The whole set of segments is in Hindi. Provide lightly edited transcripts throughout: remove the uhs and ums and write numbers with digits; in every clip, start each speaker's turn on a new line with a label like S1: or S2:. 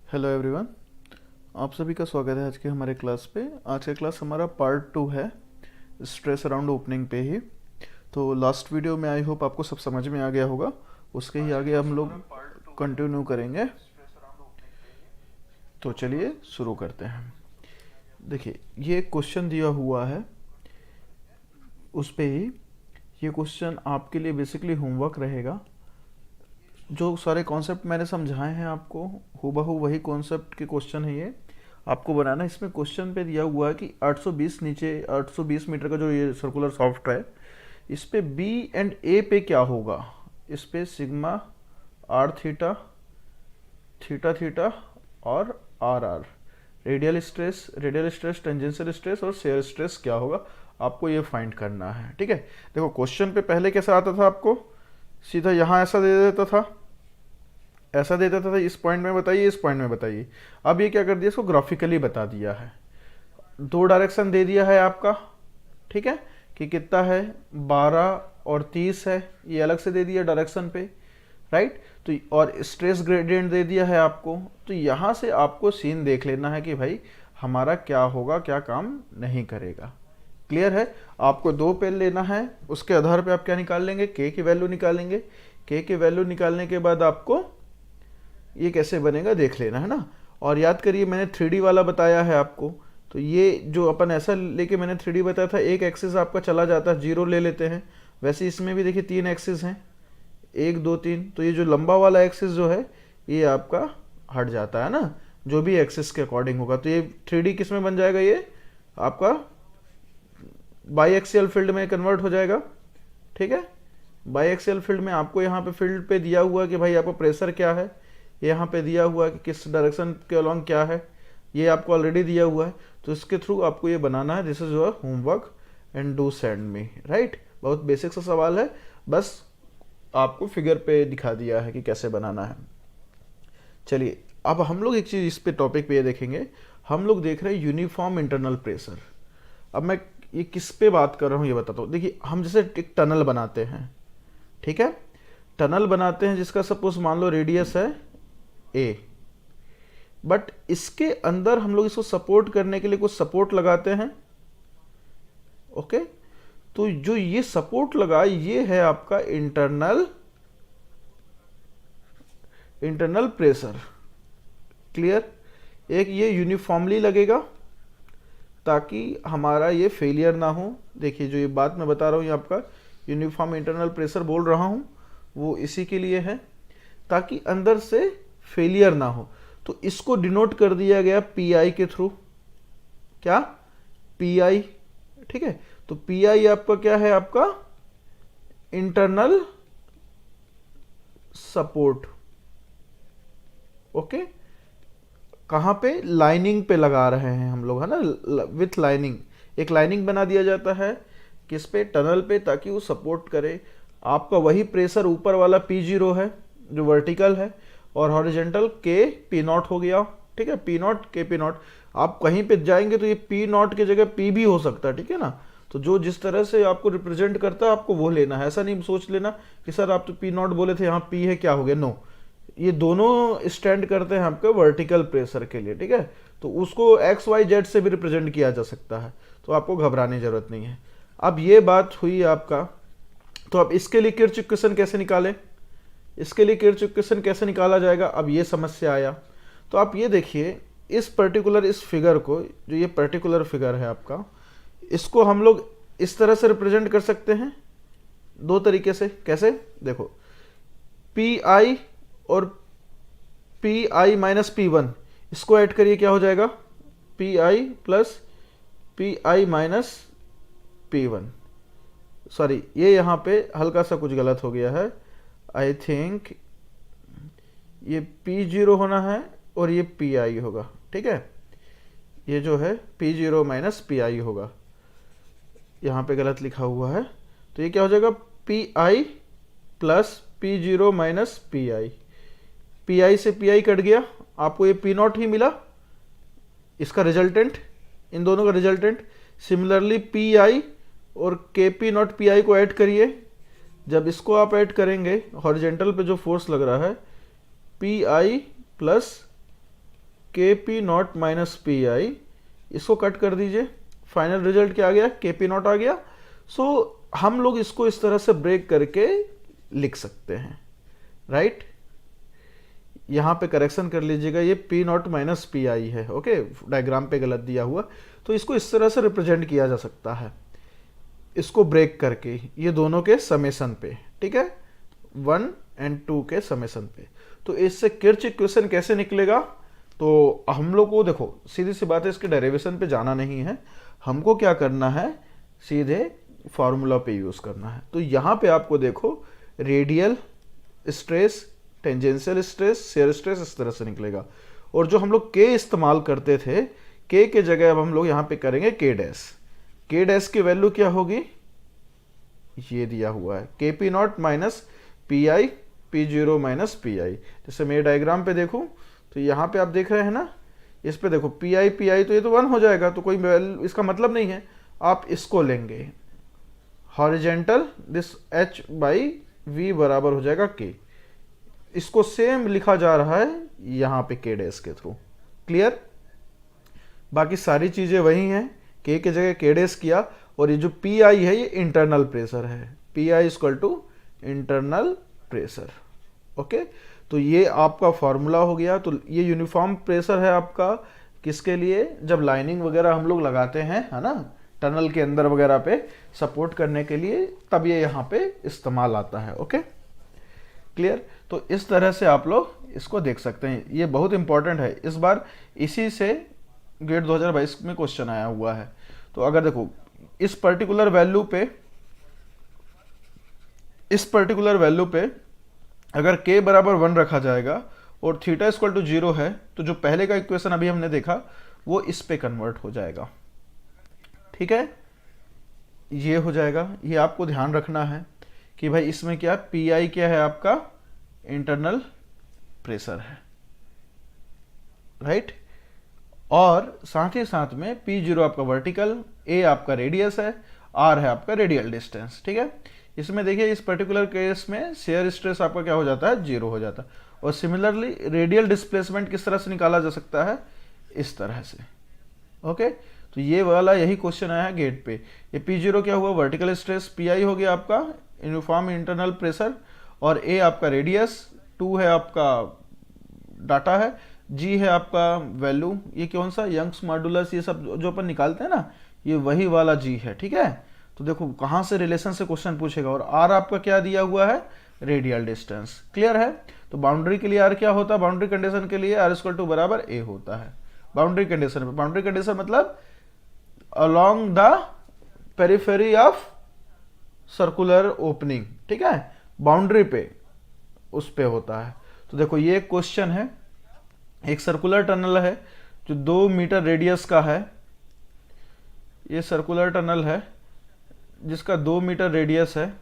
S1: हेलो एवरीवन, आप सभी का स्वागत है आज के हमारे क्लास पे। आज का क्लास हमारा पार्ट 2 है, स्ट्रेस अराउंड ओपनिंग पे ही। तो लास्ट वीडियो में आई होप आपको सब समझ में आ गया होगा, उसके ही आगे हम लोग कंटिन्यू करेंगे। तो चलिए शुरू करते हैं। देखिए, ये क्वेश्चन दिया हुआ है, उस पे ही ये क्वेश्चन आपके लिए बेसिकली होमवर्क रहेगा। जो सारे कॉन्सेप्ट मैंने समझाए हैं आपको, हूबहू वही कॉन्सेप्ट के क्वेश्चन है ये, आपको बनाना। इसमें क्वेश्चन पे दिया हुआ है कि 820 नीचे 820 मीटर का जो ये सर्कुलर सॉफ्ट है, इस पे बी एंड ए पे क्या होगा। इस पे sigma R theta, theta theta और R R, radial stress, tangential stress और शेयर स्ट्रेस क्या होगा, आपको ये फाइंड करना है। ठीक है, देखो क्वेश्चन पे पहले कैसा आता था, आपको सीधा यहाँ ऐसा दे देता था, ऐसा दे देता था, इस पॉइंट में बताइए, इस पॉइंट में बताइए। अब ये क्या कर दिया, इसको ग्राफिकली बता दिया है, दो डायरेक्शन दे दिया है आपका। ठीक है, कि कितना है, 12 और 30 है, ये अलग से दे दिया डायरेक्शन पे, राइट। तो और स्ट्रेस ग्रेडियंट दे दिया है आपको। तो यहाँ से आपको सीन देख लेना है कि भाई हमारा क्या होगा, क्या काम नहीं करेगा। क्लियर है। आपको दो पेन लेना है, उसके आधार पे आप क्या निकाल लेंगे, के की वैल्यू निकालेंगे। के की वैल्यू निकालने के बाद आपको ये कैसे बनेगा देख लेना है ना। और याद करिए, मैंने 3D वाला बताया है आपको। तो ये जो अपन ऐसा लेके मैंने 3D बताया था, एक एक्सिस आपका चला जाता है, 0 ले लेते हैं। वैसे इसमें भी देखिए 3 एक्सिस हैं, 1 2 3। तो ये जो लंबा वाला एक्सिस जो है, ये आपका हट जाता है ना, जो भी एक्सिस के अकॉर्डिंग होगा। तो ये 3D किस में बन जाएगा, ये आपका बाई एक्सियल फील्ड में कन्वर्ट हो जाएगा। ठीक है, बाई एक्सियल फील्ड में आपको यहाँ पे फील्ड पे दिया हुआ है कि भाई आपका प्रेशर क्या है, यहाँ पे दिया हुआ है कि किस डायरेक्शन के अलॉन्ग क्या है, ये आपको ऑलरेडी दिया हुआ है। तो इसके थ्रू आपको ये बनाना है। This is your homework and do send me, right. बहुत बेसिक सा सवाल है, बस आपको फिगर पे दिखा दिया है कि कैसे बनाना है। चलिए, अब हम लोग एक चीज़ इस पे टॉपिक पे ये देखेंगे। हम लोग देख रहे हैं यूनिफॉर्म इंटरनल प्रेशर। अब मैं ये किस पे बात कर रहा हूँ ये बताता हूँ। देखिए, हम जैसे एक टनल बनाते हैं, ठीक है, टनल बनाते हैं जिसका सपोज मान लो रेडियस है ए, बट इसके अंदर हम लोग इसको सपोर्ट करने के लिए कुछ सपोर्ट लगाते हैं। ओके, तो जो ये सपोर्ट लगा, ये है आपका इंटरनल प्रेशर। क्लियर। एक ये यूनिफॉर्मली लगेगा ताकि हमारा ये फेलियर ना हो। देखिए, जो ये बात मैं बता रहा हूँ, ये आपका यूनिफॉर्म इंटरनल प्रेशर बोल रहा हूँ, वो इसी के लिए है, ताकि अंदर से फेलियर ना हो। तो इसको डिनोट कर दिया गया पी आई के थ्रू। क्या, पी आई। ठीक है, तो पी आई आपका क्या है, आपका इंटरनल सपोर्ट। ओके, कहां पे, लाइनिंग पे लगा रहे हैं हम लोग, है ना, विथ लाइनिंग। एक लाइनिंग बना दिया जाता है किस पे, टनल पे, ताकि वो सपोर्ट करे। आपका वही प्रेशर ऊपर वाला P0 है जो वर्टिकल है, और हॉरिजेंटल के पी नॉट हो गया। ठीक है, पी नॉट के पी नॉट। आप कहीं पे जाएंगे तो ये पी नॉट की जगह पी भी हो सकता है। ठीक है ना, तो जो जिस तरह से आपको रिप्रेजेंट करता है, आपको वो लेना है। ऐसा नहीं सोच लेना कि सर आप तो पी नॉट बोले थे, यहाँ पी है, क्या हो गया। नो, ये दोनों स्टैंड करते हैं आपके वर्टिकल प्रेशर के लिए। ठीक है, तो उसको एक्स वाई जेड से भी रिप्रेजेंट किया जा सकता है, तो आपको घबराने की जरूरत नहीं है। अब ये बात हुई आपका, तो अब इसके लिए किरचॉफ इक्वेशन कैसे निकालें, इसके लिए किरचॉफ इक्वेशन कैसे निकाला जाएगा, अब ये समस्या आया। तो आप ये देखिए, इस पर्टिकुलर इस फिगर को, जो ये पर्टिकुलर फिगर है आपका, इसको हम लोग इस तरह से रिप्रेजेंट कर सकते हैं दो तरीके से। कैसे, देखो, पी आई और P I minus P one, इसको ऐड करिए, क्या हो जाएगा, P I plus P I minus P one. Sorry, ये यहाँ पे हल्का सा कुछ गलत हो गया है। आई थिंक ये P0 होना है और ये PI होगा। ठीक है, ये जो है P0 माइनस PI होगा, यहाँ पे गलत लिखा हुआ है। तो ये क्या हो जाएगा, PI plus P0 minus PI। PI से PI कट गया, आपको ये P नॉट ही मिला, इसका रिजल्टेंट, इन दोनों का रिजल्टेंट। सिमिलरली PI और KP नॉट PI को ऐड करिए। जब इसको आप ऐड करेंगे, हॉरिजेंटल पे जो फोर्स लग रहा है, PI प्लस के पी नॉट माइनस पी आई, इसको कट कर दीजिए, फाइनल रिजल्ट क्या आ गया, के पी नॉट आ गया। सो हम लोग इसको इस तरह से ब्रेक करके लिख सकते हैं, राइट। यहाँ पे करेक्शन कर लीजिएगा, ये P not minus P I है, ओके, डायग्राम पे गलत दिया हुआ। तो इसको इस तरह से रिप्रेजेंट किया जा सकता है, इसको ब्रेक करके, ये दोनों के समेशन पे, ठीक है, 1 और 2 के समेशन पे। तो इससे किर्च इक्वेशन कैसे निकलेगा, तो हम लोग को देखो सीधी सी बात है, इसके डेरिवेशन पे जाना नहीं है, हमको क्या करना है, सीधे फॉर्मूला पे यूज करना है। तो यहाँ पे आपको देखो radial stress, tangential stress, shear stress इस तरह से निकलेगा। और जो हम लोग के इस्तेमाल करते थे, के के जगह अब हम लोग यहाँ पे करेंगे के डैश। के डैश की वैल्यू क्या होगी, ये दिया हुआ है के P not minus P I, P zero minus P आई। जैसे मैं डायग्राम पे देखूं तो यहाँ पे आप देख रहे हैं ना, इस पे देखो पी आई तो ये तो 1 हो जाएगा, तो कोई वैल्यू इसका मतलब नहीं है। आप इसको लेंगे horizontal, this H by V बराबर हो जाएगा के। इसको सेम लिखा जा रहा है यहाँ पे के डैश के थ्रू, क्लियर। बाकी सारी चीजें वही हैं, के जगह के डैश किया। और ये जो पी आई है ये इंटरनल प्रेशर है, P I equal to internal pressure, okay. तो ये आपका फॉर्मूला हो गया। तो ये यूनिफॉर्म प्रेशर है आपका, किसके लिए, जब लाइनिंग वगैरह हम लोग लगाते हैं, है ना, टनल के अंदर वगैरह पे सपोर्ट करने के लिए, तब ये यहाँ पे इस्तेमाल आता है, ओके, क्लियर। तो इस तरह से आप लोग इसको देख सकते हैं, ये बहुत इंपॉर्टेंट है। इस बार इसी से गेट 2022 में क्वेश्चन आया हुआ है। तो अगर देखो इस पर्टिकुलर वैल्यू पे अगर k बराबर 1 रखा जाएगा और थीटा इक्वल टू 0 है, तो जो पहले का इक्वेशन अभी हमने देखा वो इस पे कन्वर्ट हो जाएगा, ठीक है, ये हो जाएगा। ये आपको ध्यान रखना है कि भाई इसमें क्या पी आई क्या है, आपका इंटरनल प्रेशर है, राइट। और साथ ही साथ में P0 आपका वर्टिकल, A आपका रेडियस है, R है आपका रेडियल डिस्टेंस, ठीक है। इसमें देखिए इस पर्टिकुलर केस में शेयर स्ट्रेस आपका क्या हो जाता है, 0 हो जाता है। और सिमिलरली रेडियल डिस्प्लेसमेंट किस तरह से निकाला जा सकता है, इस तरह से, ओके। तो ये वाला यही क्वेश्चन आया है गेट पे। ये P0 क्या हुआ, वर्टिकल स्ट्रेस, PI हो गया आपका यूनिफॉर्म इंटरनल प्रेशर, और A आपका रेडियस, 2 है आपका डाटा है, G है आपका वैल्यू, ये कौन सा यंग्स मॉडुलस, ये सब जो अपन निकालते हैं ना, ये वही वाला G है, ठीक है। तो देखो कहाँ से रिलेशन से क्वेश्चन पूछेगा। और R आपका क्या दिया हुआ है, रेडियल डिस्टेंस, क्लियर है। तो बाउंड्री के लिए R क्या होता है, बाउंड्री कंडीशन के लिए R इक्वल टू बराबर A होता है। बाउंड्री कंडीशन पे, बाउंड्री कंडीशन मतलब along the periphery of circular opening, ठीक है, बाउंड्री पे उस पे होता है। तो देखो ये एक क्वेश्चन है, एक सर्कुलर टनल है जो 2 मीटर रेडियस का है, ये सर्कुलर टनल है जिसका 2 मीटर रेडियस है।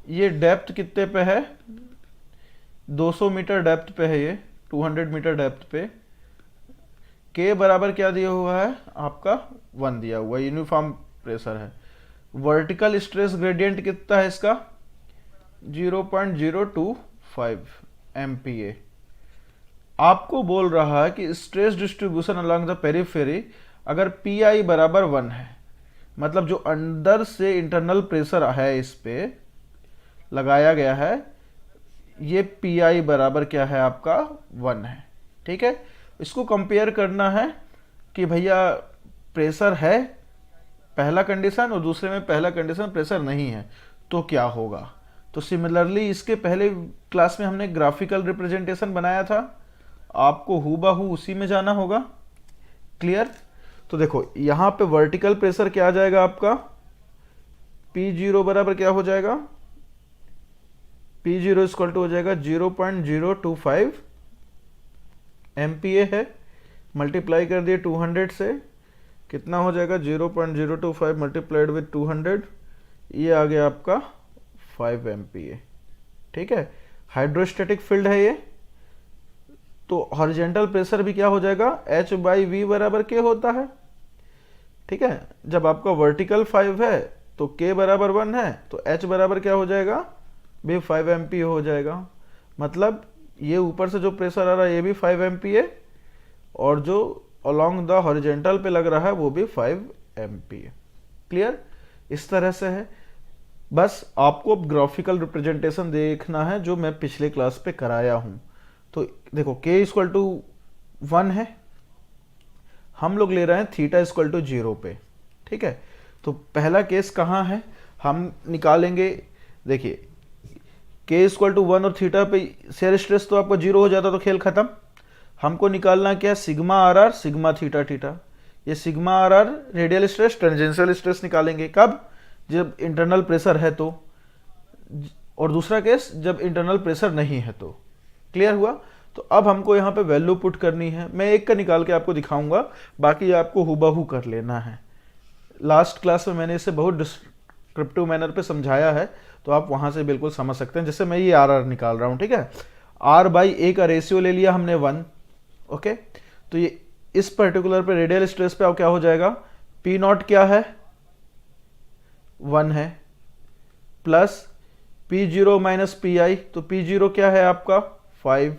S1: ये डेप्थ कितने पे है, 200 मीटर डेप्थ पे है, ये 200 मीटर डेप्थ पे। के बराबर क्या दिया हुआ है आपका, 1 दिया हुआ है, यूनिफॉर्म प्रेशर है। वर्टिकल स्ट्रेस ग्रेडियंट कितना है इसका, 0.025 MPa। आपको बोल रहा है कि stress distribution along the periphery अगर PI बराबर 1 है, मतलब जो अंदर से इंटरनल प्रेशर है इस पे लगाया गया है, ये PI बराबर क्या है आपका 1 है, ठीक है। इसको कंपेयर करना है कि भैया प्रेशर है पहला कंडीशन और दूसरे में पहला कंडीशन प्रेशर नहीं है, तो क्या होगा। तो सिमिलरली इसके पहले क्लास में हमने ग्राफिकल रिप्रेजेंटेशन बनाया था, आपको हूबहू उसी में जाना होगा, क्लियर। तो देखो यहां पे वर्टिकल प्रेशर क्या आ जाएगा आपका, P0 बराबर क्या हो जाएगा, P0 इक्वल टू हो जाएगा 0.025 MPa है, मल्टीप्लाई कर दिए 200 से, कितना हो जाएगा 0.025 मल्टीप्लाइड विद 200, ये आ गया आपका 5 MPa, ठीक है। हाइड्रोस्टैटिक फील्ड है ये, तो हॉरिजेंटल प्रेशर भी क्या हो जाएगा, H/V बराबर K होता है, ठीक है। जब आपका वर्टिकल 5 है तो K बराबर 1 है, तो H बराबर क्या हो जाएगा भी 5 MPa हो जाएगा। मतलब ये ऊपर से जो प्रेशर आ रहा है ये भी 5 MPa और जो अलोंग द हॉरिजेंटल पे लग रहा है वो भी 5 MPa। क्लियर? इस तरह से है। बस आपको ग्राफिकल रिप्रेजेंटेशन देखना है जो मैं पिछले क्लास पे कराया हूं। तो देखो k इक्वल टू 1 है, हम लोग ले रहे हैं थीटा इक्वल टू 0 पे। ठीक है, तो पहला केस कहाँ है, हम निकालेंगे। देखिए k इक्वल टू 1 और थीटा पे शेयर स्ट्रेस तो आपका 0 हो जाता तो खेल खत्म। हमको निकालना क्या है, sigma R R sigma theta theta. ये sigma R R radial stress tangential stress निकालेंगे कब, जब इंटरनल प्रेशर है तो, और दूसरा केस जब इंटरनल प्रेशर नहीं है तो। क्लियर हुआ? तो अब हमको यहाँ पे वैल्यू पुट करनी है। मैं एक का निकाल के आपको दिखाऊंगा, बाकी आपको हुबहू कर लेना है। लास्ट क्लास में मैंने इसे बहुत डिस्क्रिप्टिव मैनर पे समझाया है, तो आप वहां से बिल्कुल समझ सकते हैं। जैसे मैं ये आर आर निकाल रहा हूँ, ठीक है, आर बाई ए का रेशियो ले लिया हमने 1। ओके, तो ये इस पर्टिकुलर पे रेडियल स्ट्रेस पे अब क्या हो जाएगा, पी नॉट क्या है 1 है, plus P zero minus P I, तो पी जीरो क्या है आपका 5,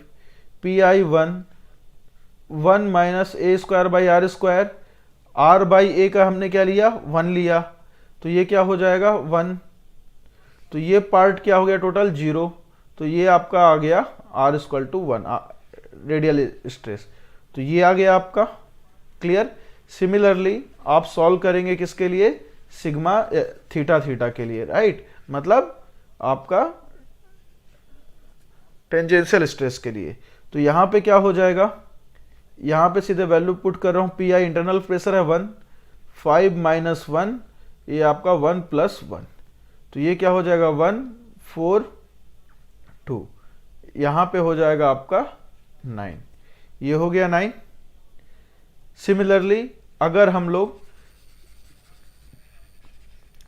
S1: P I 1 minus A square by R square, R by A का हमने क्या लिया 1 लिया, तो ये क्या हो जाएगा 1, तो ये पार्ट क्या हो गया टोटल 0, तो ये आपका आ गया R equal to 1 radial stress, तो ये आ गया आपका। क्लियर? सिमिलरली आप सॉल्व करेंगे किसके लिए, सिग्मा थीटा थीटा के लिए, राइट, मतलब आपका टेंजेंशियल स्ट्रेस के लिए। तो यहां पे क्या हो जाएगा, यहां पे सीधे वैल्यू पुट कर रहा हूं, पी आई इंटरनल प्रेशर है 1, 5 माइनस 1, ये आपका 1 प्लस 1, तो ये क्या हो जाएगा 1 4 2, यहां पे हो जाएगा आपका 9, ये हो गया 9। सिमिलरली अगर हम लोग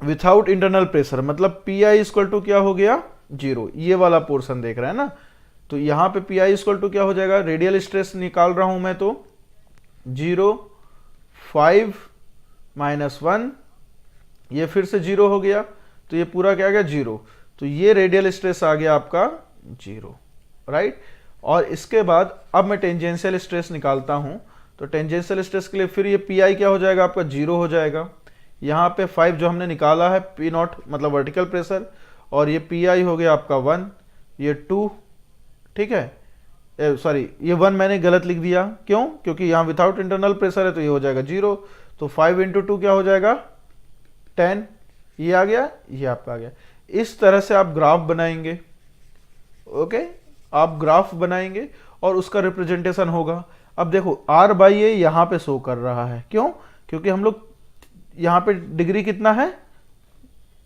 S1: विथआउट इंटरनल प्रेशर, मतलब पी आई इक्वल टू क्या हो गया 0, ये वाला पोर्शन देख रहे हैं ना, तो यहां पे पी आई इक्वल टू क्या हो जाएगा, रेडियल स्ट्रेस निकाल रहा हूं मैं, तो 0 5 माइनस 1, ये फिर से 0 हो गया, तो ये पूरा क्या गया 0, तो ये रेडियल स्ट्रेस आ गया आपका 0, राइट। और इसके बाद अब मैं टेंजेंशियल स्ट्रेस निकालता हूं, तो टेंजेंशियल स्ट्रेस के लिए फिर ये पी आई क्या हो जाएगा आपका 0 हो जाएगा, यहाँ पे 5 जो हमने निकाला है पी नॉट मतलब वर्टिकल प्रेशर, और ये पी आई हो गया आपका 1, ये 2, ठीक है, सॉरी ये 1 मैंने गलत लिख दिया, क्यों, क्योंकि यहाँ विदाउट इंटरनल प्रेशर है तो ये हो जाएगा 0, तो 5 इंटू 2 क्या हो जाएगा 10, ये आ गया, ये आपका आ गया। इस तरह से आप ग्राफ बनाएंगे। ओके, आप ग्राफ बनाएंगे और उसका रिप्रेजेंटेशन होगा। अब देखो आर बाई ए यहाँ पे शो कर रहा है, क्यों, क्योंकि हम लोग यहाँ पे डिग्री कितना है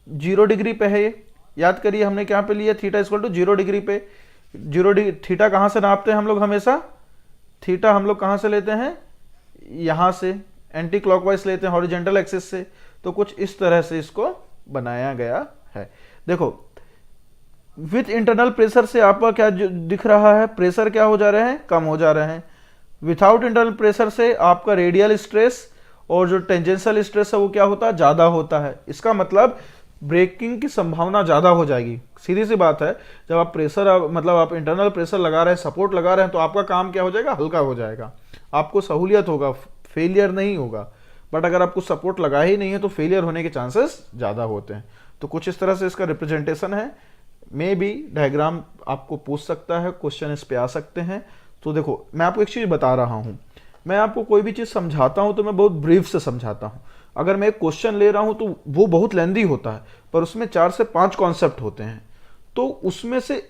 S1: 0 डिग्री पे है। ये याद करिए हमने क्या पे लिया, थीटा इक्वल टू 0 डिग्री पे। 0 डिग्री थीटा कहाँ से नापते हैं हम लोग हमेशा, थीटा हम लोग कहाँ से लेते हैं, यहाँ से एंटी क्लॉकवाइज लेते हैं हॉरिजेंटल एक्सिस से। तो कुछ इस तरह से इसको बनाया गया है। देखो विथ इंटरनल प्रेशर से आपका क्या दिख रहा है, प्रेशर क्या हो जा रहे हैं, कम हो जा रहे हैं। विथआउट इंटरनल प्रेशर से आपका रेडियल स्ट्रेस और जो टेंजेंशियल स्ट्रेस है वो क्या होता है, ज्यादा होता है। इसका मतलब ब्रेकिंग की संभावना ज्यादा हो जाएगी। सीधी सी बात है, जब आप प्रेशर मतलब आप इंटरनल प्रेशर लगा रहे हैं, सपोर्ट लगा रहे हैं, तो आपका काम क्या हो जाएगा, हल्का हो जाएगा, आपको सहूलियत होगा, फेलियर नहीं होगा। बट अगर आपको सपोर्ट लगा ही नहीं है तो फेलियर होने के चांसेस ज्यादा होते हैं। तो कुछ इस तरह से इसका रिप्रेजेंटेशन है। मे बी डायग्राम आपको पूछ सकता है, क्वेश्चन इस पे आ सकते हैं। तो देखो मैं आपको एक चीज बता रहा हूं, मैं आपको कोई भी चीज समझाता हूं तो मैं बहुत ब्रीफ से समझाता हूं। अगर मैं एक क्वेश्चन ले रहा हूं तो वो बहुत लेंदी होता है, पर उसमें 4 से 5 कॉन्सेप्ट होते हैं। तो उसमें से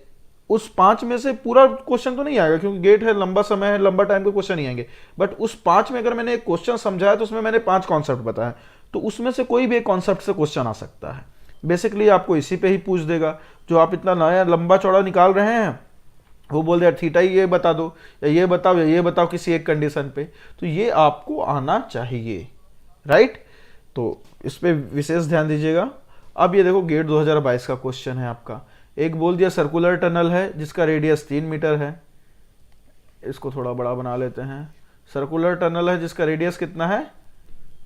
S1: उस 5 में से पूरा क्वेश्चन तो नहीं आएगा, क्योंकि गेट है, लंबा समय है, लंबा टाइम के क्वेश्चन नहीं आएंगे। बट उस 5 में अगर मैंने एक क्वेश्चन समझाया तो उसमें मैंने 5 कॉन्सेप्ट बताया, तो उसमें से कोई भी एक कॉन्सेप्ट से क्वेश्चन आ सकता है। बेसिकली आपको इसी पे ही पूछ देगा। जो आप इतना नया लंबा चौड़ा निकाल रहे हैं, वो बोल दे थीटा ये बता दो, या ये बताओ, या ये बताओ किसी एक कंडीशन पे, तो ये आपको आना चाहिए, राइट। तो इस पे विशेष ध्यान दीजिएगा। अब ये देखो गेट 2022 का क्वेश्चन है आपका। एक बोल दिया सर्कुलर टनल है जिसका रेडियस 3 मीटर है, इसको थोड़ा बड़ा बना लेते हैं। सर्कुलर टनल है जिसका रेडियस कितना है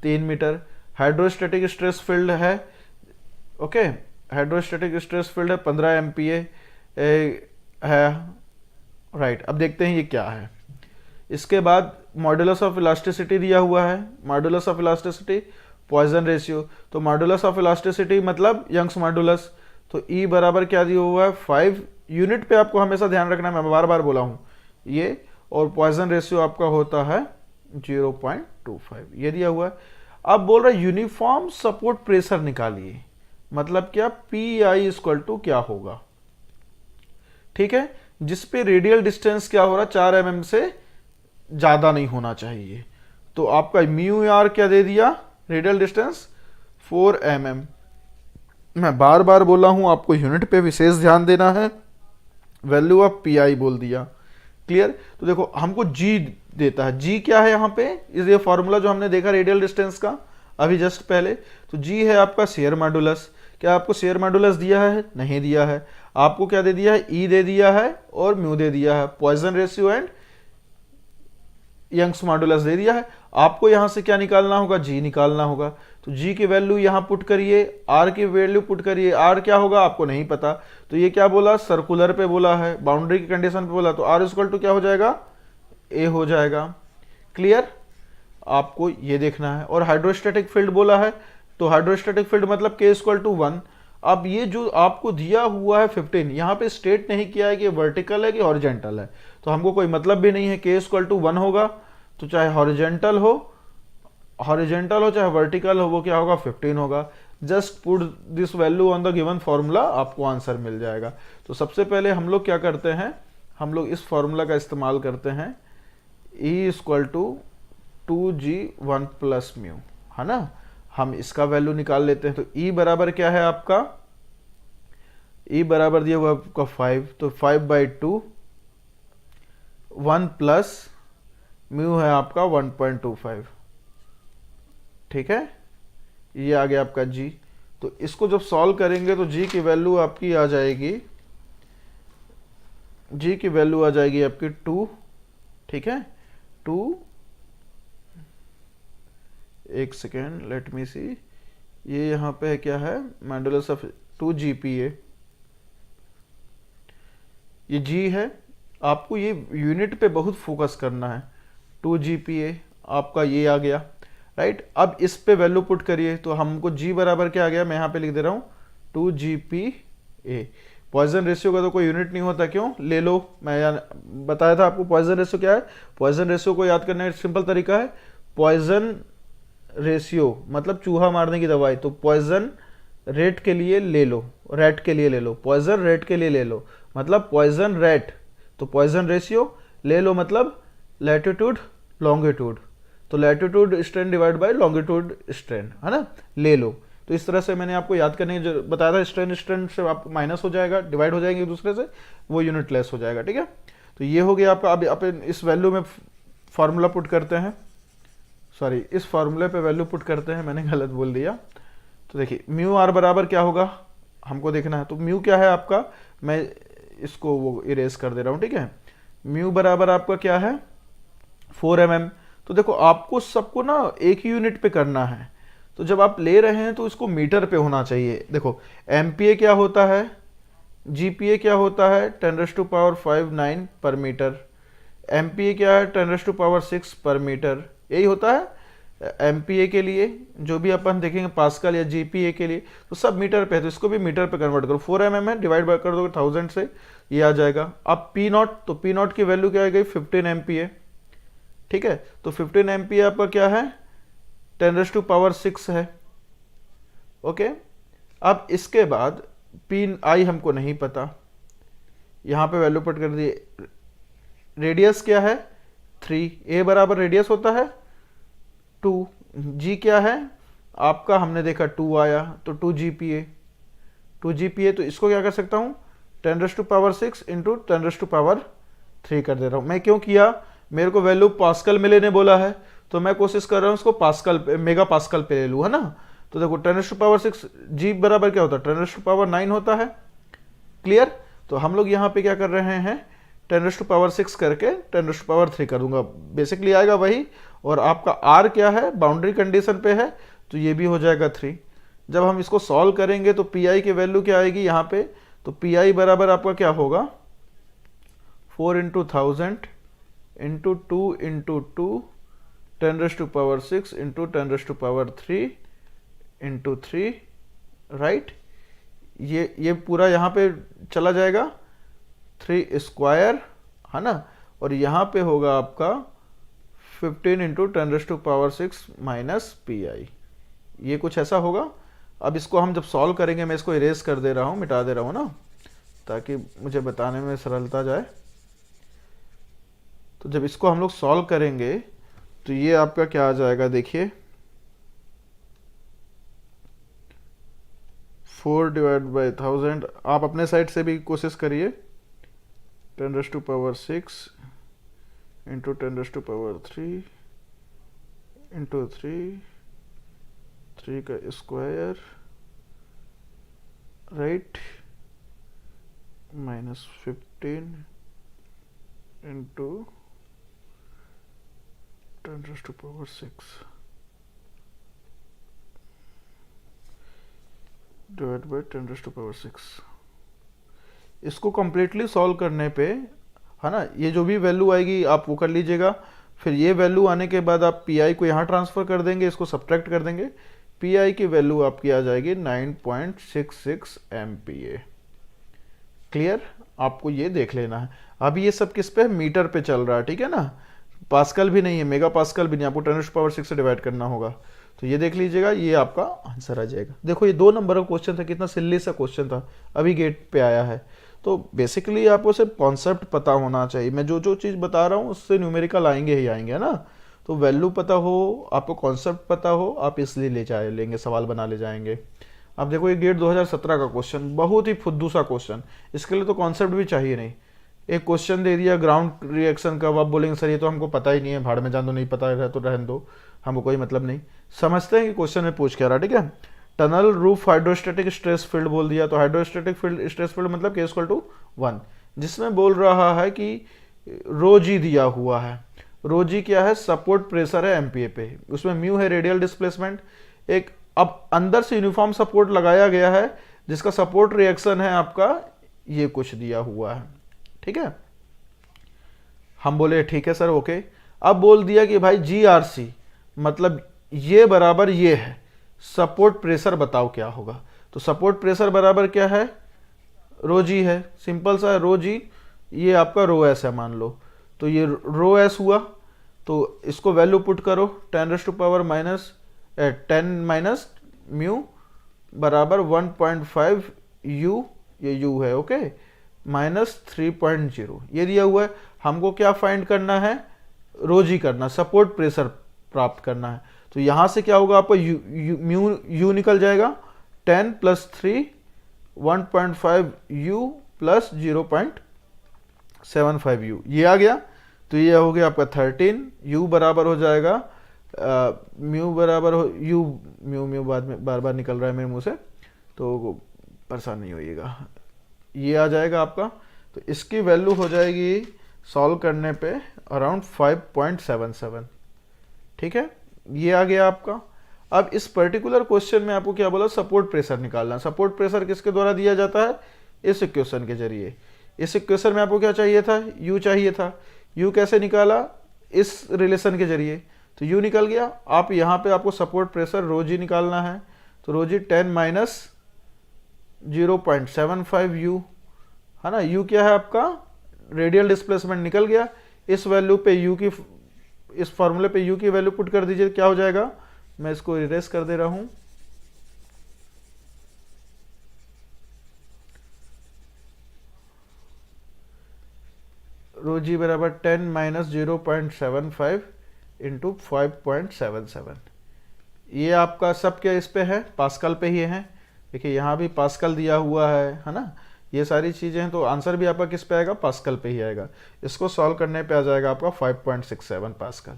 S1: 3 मीटर। हाइड्रोस्टैटिक स्ट्रेस फील्ड है, ओके, हाइड्रोस्टैटिक स्ट्रेस फील्ड है 15 MPa है, राइट। अब देखते हैं ये क्या है। इसके बाद मॉडुलस ऑफ इलास्टिसिटी दिया हुआ है, modulus of elasticity, Poisson ratio. तो मॉडुलस ऑफ इलास्टिसिटी मतलब यंग्स मॉडुलस, तो E बराबर क्या दिया हुआ है 5 यूनिट पे, आपको हमेशा ध्यान रखना है, मैं बार बार बोला हूँ ये, और पॉइजन रेशियो आपका होता है 0.25, ये दिया हुआ है। अब बोल रहा है यूनिफॉर्म सपोर्ट प्रेशर निकालिए, मतलब क्या PI इक्वल टू क्या होगा, ठीक है, जिसपे रेडियल डिस्टेंस क्या हो रहा है 4 mm से ज्यादा नहीं होना चाहिए। तो आपका म्यू आर क्या दे दिया, रेडियल डिस्टेंस 4 mm। मैं बार बार बोला हूं आपको यूनिट पे विशेष ध्यान देना है, वैल्यू ऑफ PI बोल दिया, क्लियर। तो देखो हमको G देता है, G क्या है यहाँ पे, ये फॉर्मूला जो हमने देखा रेडियल डिस्टेंस का अभी जस्ट पहले, तो G है आपका शेयर मॉडुलस। क्या आपको शेयर मॉडुलस दिया है, नहीं दिया है, आपको क्या दे दिया है, E दे दिया है और म्यू दे दिया है, Poisson ratio and Young's modulus दे दिया है। आपको यहां से क्या निकालना होगा, G निकालना होगा। तो G की वैल्यू यहां पुट करिए, R की वैल्यू पुट करिए, R क्या होगा आपको नहीं पता, तो ये क्या बोला, सर्कुलर पे बोला है, बाउंड्री की कंडीशन पे बोला, तो R इक्वल टू क्या हो जाएगा, A हो जाएगा, क्लियर। आपको ये देखना है। और हाइड्रोस्टैटिक फील्ड बोला है, तो हाइड्रोस्टैटिक फील्ड मतलब K इक्वल टू 1। अब ये जो आपको दिया हुआ है 15, यहाँ पे स्टेट नहीं किया है कि वर्टिकल है कि हॉरिजेंटल है, तो हमको कोई मतलब भी नहीं है, K इक्वल टू 1 होगा, तो चाहे हॉरिजेंटल हो चाहे वर्टिकल हो, वो क्या होगा 15 होगा। Just put this value on the given formula, आपको आंसर मिल जाएगा। तो सबसे पहले हम लोग क्या करते हैं, हम लोग इस फॉर्मूला का इस्तेमाल करते हैं, E equal to 2G1 plus mu, है ना, हम इसका वैल्यू निकाल लेते हैं। तो E बराबर क्या है आपका, E बराबर दिया हुआ आपका 5, तो 5/2, 1 प्लस म्यू है आपका 1.25, ठीक है, ये आ गया आपका G। तो इसको जब सॉल्व करेंगे तो G की वैल्यू आपकी आ जाएगी, G की वैल्यू आ जाएगी आपकी 2, ठीक है, 2, एक सेकेंड लेट मी सी, ये यहाँ पे क्या है, मॉडुलस ऑफ 2GPa, ये G है, आपको ये यूनिट पे बहुत फोकस करना है, 2GPa आपका ये आ गया, राइट। अब इस पे वैल्यू पुट करिए, तो हमको G बराबर क्या आ गया, मैं यहाँ पे लिख दे रहा हूँ 2GPa। पॉइजन रेशियो का तो कोई यूनिट नहीं होता, क्यों, ले लो, मैं बताया था आपको पॉइजन रेशियो क्या है। पॉइजन रेशियो को याद करने का सिंपल तरीका है, पॉइजन रेशियो मतलब चूहा मारने की दवाई, तो पॉइजन रेट के लिए ले लो, रेट के लिए ले लो, पॉइजन रेट के लिए ले लो मतलब पॉइजन रेट, तो पॉइजन रेशियो ले लो मतलब लैटिट्यूड लॉन्गिट्यूड, तो latitude strain divide by longitude strain, है ना, ले लो। तो इस तरह से मैंने आपको याद करने जो बताया था, स्ट्रेन स्ट्रेन से आप माइनस हो जाएगा, डिवाइड हो जाएंगे एक दूसरे से, वो यूनिट लेस हो जाएगा, ठीक है। तो ये हो गया आपका। अब अपन इस वैल्यू में फॉर्मूला पुट करते हैं, सॉरी इस फॉर्मूले पे वैल्यू पुट करते हैं, मैंने गलत बोल दिया। तो देखिए म्यू आर बराबर क्या होगा हमको देखना है, तो म्यू क्या है आपका, मैं इसको वो इरेज कर दे रहा हूँ, ठीक है। म्यू बराबर आपका क्या है 4 mm। तो देखो आपको सबको ना एक ही यूनिट पे करना है, तो जब आप ले रहे हैं तो इसको मीटर पे होना चाहिए। देखो MPa क्या होता है, GPa क्या होता है 10⁵ पर मीटर, MPa क्या है 10⁶ पर मीटर, यही होता है MPa के लिए। जो भी अपन देखेंगे पास्कल या GPa के लिए तो सब मीटर पे है, तो इसको भी मीटर पे कन्वर्ट करो, 4 mm है, डिवाइड कर दोगे 1000 से, ये आ जाएगा। अब P0, तो P0 की वैल्यू क्या आ गई 15 MPa, ठीक है। तो 15 MPa आपका क्या है 10⁶ है, ओके। अब इसके बाद PI हमको नहीं पता, यहां पे वैल्यू पुट कर दिए। रेडियस क्या है 3, A बराबर रेडियस होता है 2, G क्या है आपका, हमने देखा 2 आया, तो 2GPa, तो इसको क्या कर सकता हूं 10⁶ इंटू 10⁻³ कर दे रहा हूं। मैं क्यों किया, मेरे को वैल्यू पास्कल में लेने बोला है, तो मैं कोशिश कर रहा हूं उसको पास्कल पे, मेगा पास्कल पे ले लूं, है ना। तो देखो 10⁻⁶, G बराबर क्या होता है 10⁻⁹ होता है, क्लियर। तो हम लोग यहाँ पे क्या कर रहे हैं 10⁻⁶ करके 10⁻³ कर दूंगा, बेसिकली आएगा वही। और आपका R क्या है बाउंड्री कंडीशन पे है, तो ये भी हो जाएगा 3। जब हम इसको सॉल्व करेंगे तो PI की वैल्यू क्या आएगी यहाँ पे, तो PI बराबर आपका क्या होगा 4 × 1000 into 2 into 2 10⁻⁶ into 10⁻³ into 3, right. ये पूरा यहाँ पे चला जाएगा 3 स्क्वायर, है ना, और यहाँ पे होगा आपका 15 इंटू 10⁻⁶ माइनस PI, ये कुछ ऐसा होगा। अब इसको हम जब सॉल्व करेंगे, मैं इसको इरेज कर दे रहा हूँ, मिटा दे रहा हूँ ना, ताकि मुझे बताने में सरलता जाए। तो जब इसको हम लोग सॉल्व करेंगे तो ये आपका क्या आ जाएगा, देखिए 4/1000। आप अपने साइड से भी कोशिश करिए, 10⁻⁶ इंटू 10⁻³ इंटू 3 का square, right, minus 15 into 10⁻⁶ divide by 10⁻⁶। इसको कंप्लीटली सॉल्व करने पे, है ना, ये जो भी वैल्यू आएगी आप वो कर लीजिएगा। फिर ये वैल्यू आने के बाद आप PI को यहाँ ट्रांसफर कर देंगे, इसको सब्ट्रैक्ट कर देंगे, PI की वैल्यू आपकी आ जाएगी 9.66 MPa। क्लियर, आपको ये देख लेना है। अब ये सब किस पे, मीटर पे चल रहा है, ठीक है ना, पास्कल भी नहीं है, मेगा पास्कल भी नहीं, आपको 10⁻⁶ से डिवाइड करना होगा। तो ये देख लीजिएगा, ये आपका आंसर आ जाएगा। देखो ये 2 नंबर का क्वेश्चन था, कितना सिल्ली सा क्वेश्चन था, अभी गेट पे आया है। तो बेसिकली आपको सिर्फ कॉन्सेप्ट पता होना चाहिए। मैं जो चीज़ बता रहा हूँ उससे न्यूमेरिकल आएंगे ही आएंगे, है ना। तो वैल्यू पता हो, आपको कॉन्सेप्ट पता हो, आप इसलिए लेंगे, सवाल बना ले जाएंगे। अब देखो ये गेट 2017 का क्वेश्चन, बहुत ही फुद्दू सा क्वेश्चन, इसके लिए तो कॉन्सेप्ट भी चाहिए नहीं। एक क्वेश्चन दे दिया ग्राउंड रिएक्शन का, आप बोलेंगे सर ये तो हमको पता ही नहीं है, भाड़ में जान दो, नहीं पता है तो रहने दो, हमको कोई मतलब नहीं। समझते हैं कि क्वेश्चन में पूछ क्या रहा, ठीक है। Tunnel roof hydrostatic stress field बोल दिया, तो हाइड्रोस्टैटिक फील्ड स्ट्रेस फील्ड मतलब K=1, जिसमें बोल रहा है कि ρg दिया हुआ है। ρg क्या है, सपोर्ट प्रेशर है MPa पे, उसमें म्यू है रेडियल डिस्प्लेसमेंट। एक अब अंदर से यूनिफॉर्म सपोर्ट लगाया गया है, जिसका सपोर्ट रिएक्शन है आपका ये कुछ दिया हुआ है, ठीक है। हम बोले ठीक है सर, ओके। अब बोल दिया कि भाई GRC मतलब ये बराबर ये है, सपोर्ट प्रेशर बताओ क्या होगा। तो सपोर्ट प्रेशर बराबर क्या है, ρg है, सिंपल सा है ρg, ये आपका ρs है मान लो, तो ये ρs हुआ। तो इसको वैल्यू पुट करो, 10⁻⁻10 माइनस म्यू बराबर 1.5 u, ये u है, ओके, माइनस 3.0, ये दिया हुआ है। हमको क्या फाइंड करना है, ρg करना, सपोर्ट प्रेशर प्राप्त करना है। तो यहां से क्या होगा, आपको म्यू निकल जाएगा, 10 + 3 1.5 u प्लस 0.75 u, ये आ गया। तो ये हो गया आपका 13, u बराबर हो जाएगा म्यू बराबर हो म्यू बाद में बार बार निकल रहा है मेरे मुंह से, तो परेशान नहीं होइएगा, ये आ जाएगा आपका। तो इसकी वैल्यू हो जाएगी सॉल्व करने पे अराउंड 5.77, ठीक है, ये आ गया आपका। अब इस पर्टिकुलर क्वेश्चन में आपको क्या बोला, सपोर्ट प्रेशर निकालना। सपोर्ट प्रेशर किसके द्वारा दिया जाता है, इस इक्वेशन के जरिए। इस इक्वेशन में आपको क्या चाहिए था, u चाहिए था। u कैसे निकाला, इस रिलेशन के जरिए, तो u निकल गया। आप यहाँ पे आपको सपोर्ट प्रेशर ρg निकालना है, तो ρg 10 माइनस 0.75 u, है ना। u क्या है आपका, रेडियल डिस्प्लेसमेंट निकल गया। इस वैल्यू पे u की, इस फॉर्मूले पे u की वैल्यू पुट कर दीजिए, क्या हो जाएगा, मैं इसको इरेज कर दे रहा हूं। ρg बराबर 10 माइनस 0.75 इंटू 5.77, ये आपका सब क्या इस पे है, पास्कल पे ही है। देखिए यहाँ भी पास्कल दिया हुआ है ना, ये सारी चीज़ें हैं। तो आंसर भी आपका किस पे आएगा, पास्कल पे ही आएगा। इसको सॉल्व करने पे आ जाएगा आपका 5.67 पास्कल।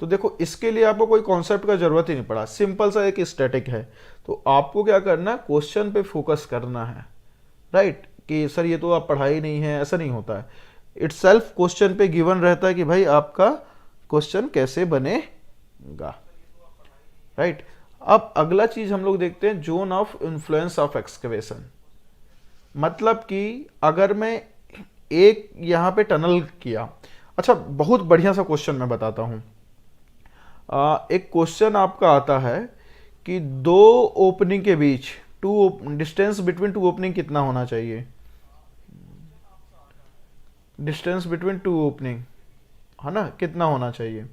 S1: तो देखो इसके लिए आपको कोई कॉन्सेप्ट का जरूरत ही नहीं पड़ा, सिंपल सा एक स्टैटिक है। तो आपको क्या करना है, क्वेश्चन पे फोकस करना है, राइट। कि सर ये तो आप पढ़ाई नहीं है, ऐसा नहीं होता है। इटसेल्फ क्वेश्चन पे गिवन रहता है कि भाई आपका क्वेश्चन कैसे बनेगा, राइट। अब अगला चीज हम लोग देखते हैं, zone of influence of excavation. मतलब कि अगर मैं एक यहाँ पे टनल किया, अच्छा, बहुत बढ़िया सा क्वेश्चन मैं बताता हूँ। एक क्वेश्चन आपका आता है कि दो ओपनिंग के बीच, two distance between two opening कितना होना चाहिए? डिस्टेंस बिटवीन टू ओपनिंग, है ना, कितना होना चाहिए?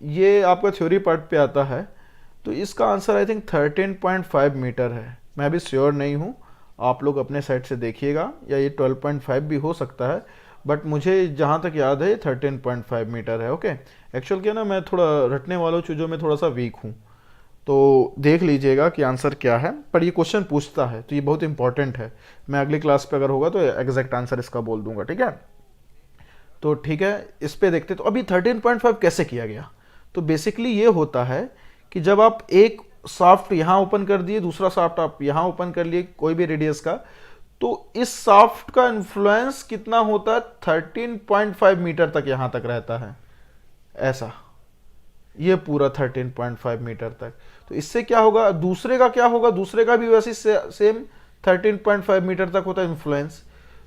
S1: ये आपका थ्योरी पार्ट पे आता है। तो इसका आंसर आई थिंक 13.5 मीटर है। मैं भी श्योर नहीं हूँ, आप लोग अपने साइड से देखिएगा, या ये 12.5 भी हो सकता है, बट मुझे जहाँ तक याद है ये 13.5 मीटर है। ओके, एक्चुअल क्या ना, मैं थोड़ा रटने वालों चीज़ों में थोड़ा सा वीक हूँ, तो देख लीजिएगा कि आंसर क्या है। पर ये क्वेश्चन पूछता है तो ये बहुत इंपॉर्टेंट है। मैं अगली क्लास पे अगर होगा तो एग्जैक्ट आंसर इसका बोल दूंगा, ठीक है? तो ठीक है, इस पे देखते। तो अभी 13.5 कैसे किया गया? तो बेसिकली ये होता है कि जब आप एक शाफ्ट यहाँ ओपन कर दिए, दूसरा शाफ्ट आप यहाँ ओपन कर लिए, कोई भी रेडियस का, तो इस शाफ्ट का इन्फ्लुएंस कितना होता है? 13.5 मीटर तक यहाँ तक रहता है, ऐसा, ये पूरा 13.5 मीटर तक। तो इससे क्या होगा, दूसरे का क्या होगा? दूसरे का भी वैसे सेम 13.5 मीटर तक होता है इन्फ्लुएंस।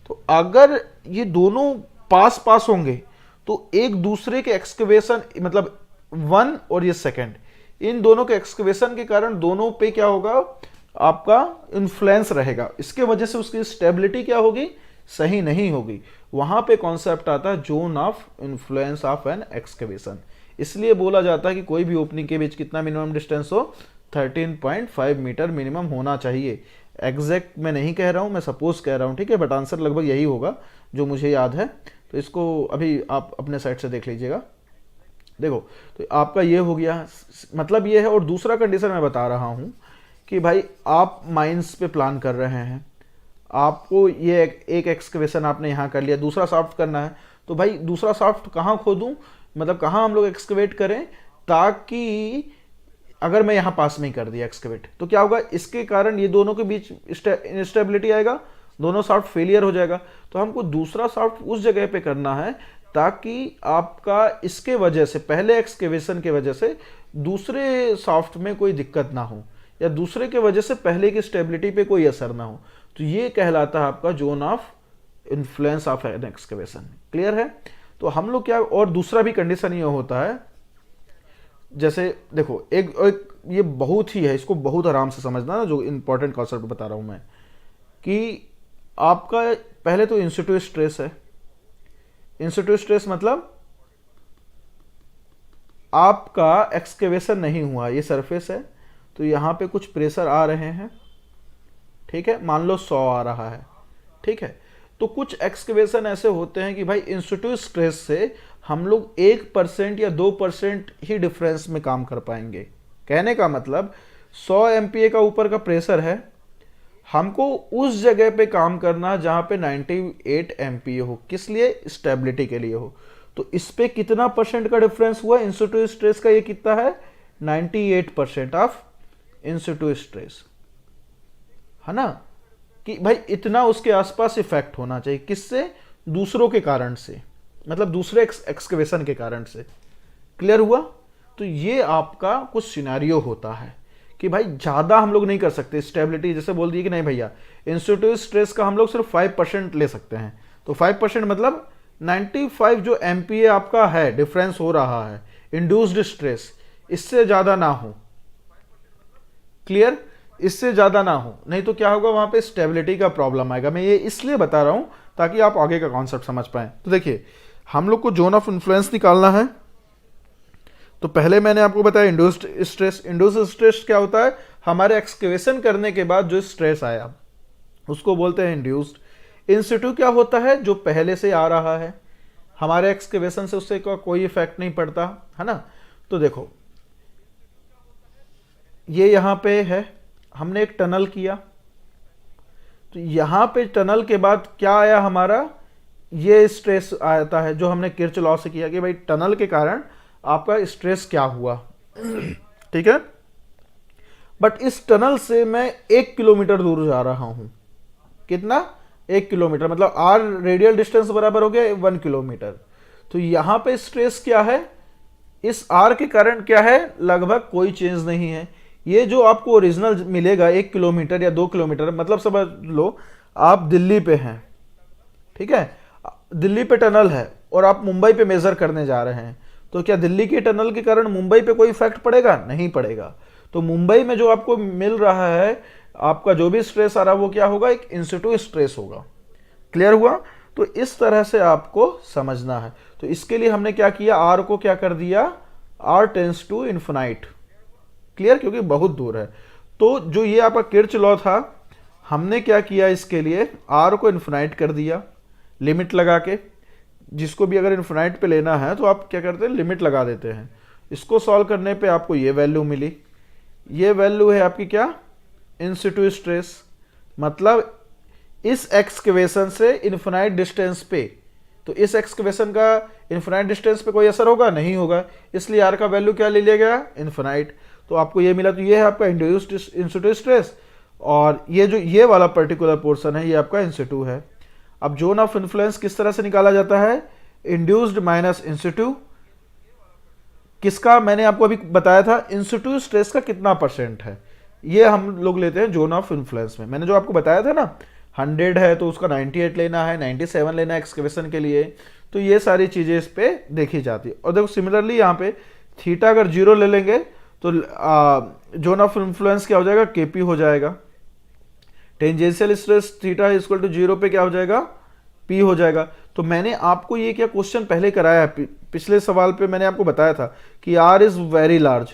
S1: तो अगर ये दोनों पास पास होंगे तो एक दूसरे के एक्सकवेशन, मतलब वन और ये सेकंड, इन दोनों के एक्सकवेशन के कारण दोनों पे क्या होगा, आपका इन्फ्लुएंस रहेगा। इसके वजह से उसकी स्टेबिलिटी क्या होगी, सही नहीं होगी। वहां पे कॉन्सेप्ट आता है zone of influence of an excavation. इसलिए बोला जाता है कि कोई भी ओपनिंग के बीच कितना मिनिमम डिस्टेंस हो, 13.5 मीटर मिनिमम होना चाहिए। एग्जैक्ट मैं नहीं कह रहा हूं, मैं सपोज कह रहा हूं, ठीक है? बट आंसर लगभग यही होगा जो मुझे याद है। तो इसको अभी आप अपने साइड से देख लीजिएगा। देखो, तो आपका ये हो गया, मतलब ये है। और दूसरा कंडीशन मैं बता रहा हूं कि भाई आप माइंस पे प्लान कर रहे हैं, आपको ये एक एक्सकवेशन आपने यहाँ कर लिया, दूसरा शाफ्ट करना है, तो भाई दूसरा शाफ्ट कहाँ खोदूं, मतलब कहाँ हम लोग एक्सकवेट करें, ताकि अगर मैं यहाँ पास में ही कर दिया एक्सकवेट तो क्या होगा, इसके कारण ये दोनों के बीच इंस्टेबिलिटी आएगा, दोनों शाफ्ट फेलियर हो जाएगा। तो हमको दूसरा शाफ्ट उस जगह पे करना है ताकि आपका इसके वजह से, पहले एक्सकेवेशन के वजह से दूसरे शाफ्ट में कोई दिक्कत ना हो, या दूसरे के वजह से पहले की स्टेबिलिटी पे कोई असर ना हो। तो ये कहलाता है आपका zone of influence of an excavation. Clear है? तो हम लोग क्या, और दूसरा भी कंडीशन ये होता है, जैसे देखो एक ये बहुत ही है, इसको बहुत आराम से समझना ना, जो इंपॉर्टेंट कॉन्सेप्ट बता रहा हूं मैं, कि आपका पहले तो इंस्टीट्यूट स्ट्रेस है। इंस्टीट्यूट स्ट्रेस मतलब आपका एक्सकेवेशन नहीं हुआ, ये सरफेस है, तो यहां पे कुछ प्रेशर आ रहे हैं, ठीक है? मान लो 100 आ रहा है, ठीक है? तो कुछ एक्सकेवेशन ऐसे होते हैं कि भाई इंस्टीट्यूट स्ट्रेस से हम लोग 1% या 2% ही डिफरेंस में काम कर पाएंगे। कहने का मतलब 100 एमपीए का ऊपर का प्रेशर है, हमको उस जगह पे काम करना जहां पे 98 एमपीए हो। किस लिए? स्टेबिलिटी के लिए हो। तो इस पे कितना परसेंट का डिफरेंस हुआ इंस्टीट्यूट स्ट्रेस का? ये कितना है? 98% ऑफ इंस्टीट्यूट स्ट्रेस, है ना? कि भाई इतना उसके आसपास इफेक्ट होना चाहिए। किससे? दूसरों के कारण से, मतलब दूसरे एक्सकवेशन के कारण से। क्लियर हुआ? तो ये आपका कुछ सिनेरियो होता है कि भाई ज्यादा हम लोग नहीं कर सकते स्टेबिलिटी, जैसे बोल दिए कि नहीं भैया इंस्टीट्यूट स्ट्रेस का हम लोग सिर्फ 5% ले सकते हैं। तो 5% मतलब 95 जो एमपीए आपका है, डिफरेंस हो रहा है इंड्यूस्ड स्ट्रेस, इससे ज्यादा ना हो। क्लियर? इससे ज्यादा ना हो, नहीं तो क्या होगा, वहां पे स्टेबिलिटी का प्रॉब्लम आएगा। मैं ये इसलिए बता रहा हूं ताकि आप आगे का कॉन्सेप्ट समझ पाए। तो देखिए, हम लोग को जोन ऑफ इन्फ्लुएंस निकालना है। तो पहले मैंने आपको बताया इंड्यूस्ड स्ट्रेस। इंड्यूस्ड स्ट्रेस क्या होता है? हमारे एक्सकेवेशन करने के बाद जो स्ट्रेस आया उसको बोलते हैं इंड्यूस्ड। इंसिटू क्या होता है? जो पहले से आ रहा है, हमारे एक्सकेवेशन से उससे कोई इफेक्ट नहीं पड़ता, है ना? तो देखो, ये यहां पे है, हमने एक टनल किया, तो यहां पे टनल के बाद क्या आया हमारा, ये स्ट्रेस आता है जो हमने किर्च लॉ से किया कि भाई टनल के कारण आपका स्ट्रेस क्या हुआ, ठीक है? बट इस टनल से मैं 1 किलोमीटर दूर जा रहा हूं। कितना? 1 किलोमीटर, मतलब आर रेडियल डिस्टेंस बराबर हो गया 1 किलोमीटर। तो यहां पे स्ट्रेस क्या है? इस आर के कारण क्या है? लगभग कोई चेंज नहीं है। ये जो आपको ओरिजिनल मिलेगा 1 किलोमीटर या 2 किलोमीटर, मतलब समझ लो आप दिल्ली पे हैं, ठीक है? दिल्ली पे टनल है और आप मुंबई पे मेजर करने जा रहे हैं, तो क्या दिल्ली के टनल के कारण मुंबई पे कोई इफेक्ट पड़ेगा? नहीं पड़ेगा। तो मुंबई में जो आपको मिल रहा है, आपका जो भी स्ट्रेस आ रहा है वो क्या होगा? एक इंसिटू स्ट्रेस होगा। क्लियर हुआ? तो इस तरह से आपको समझना है। तो इसके लिए हमने क्या किया, आर को क्या कर दिया, R tends to infinite. Clear? क्योंकि बहुत दूर है। तो जो ये आपका किर्च लॉ था, हमने क्या किया, इसके लिए आर को इन्फिनाइट कर दिया लिमिट लगा के। जिसको भी अगर इन्फिनाइट पे लेना है तो आप क्या करते हैं, लिमिट लगा देते हैं। इसको सॉल्व करने पे आपको ये वैल्यू मिली। ये वैल्यू है आपकी क्या, इंसिटू स्ट्रेस। मतलब इस एक्सकवेशन से इन्फिनाइट डिस्टेंस पे, तो इस एक्सकवेशन का इन्फिनाइट डिस्टेंस पे कोई असर होगा? नहीं होगा। इसलिए आर का वैल्यू क्या ले लिया गया, इन्फिनाइट। तो आपको ये मिला। तो ये है आपका इंड्यूस्ड इंसिटू स्ट्रेस, और ये जो ये वाला पर्टिकुलर पोर्शन है ये आपका इंसिटू है। अब जोन ऑफ इन्फ्लुएंस किस तरह से निकाला जाता है, इंड्यूस्ड माइनस इंसिटू। किसका? मैंने आपको अभी बताया था इंसिटू स्ट्रेस का कितना % है, ये हम लोग लेते हैं जोन ऑफ इन्फ्लुएंस में। मैंने जो आपको बताया था ना, 100 है तो उसका 98 लेना है, 97 लेना है एक्सकवेशन के लिए। तो ये सारी चीजें इस पे देखी जाती है। और देखो सिमिलरली यहाँ पे थीटा अगर 0 ले लेंगे तो जोन ऑफ इन्फ्लुएंस क्या हो जाएगा, केपी हो जाएगा। Tangential stress theta equal to 0 पे क्या हो जाएगा, पी हो जाएगा। तो मैंने आपको ये क्या क्वेश्चन पहले कराया है, पिछले सवाल पे मैंने आपको बताया था कि आर इज वेरी लार्ज,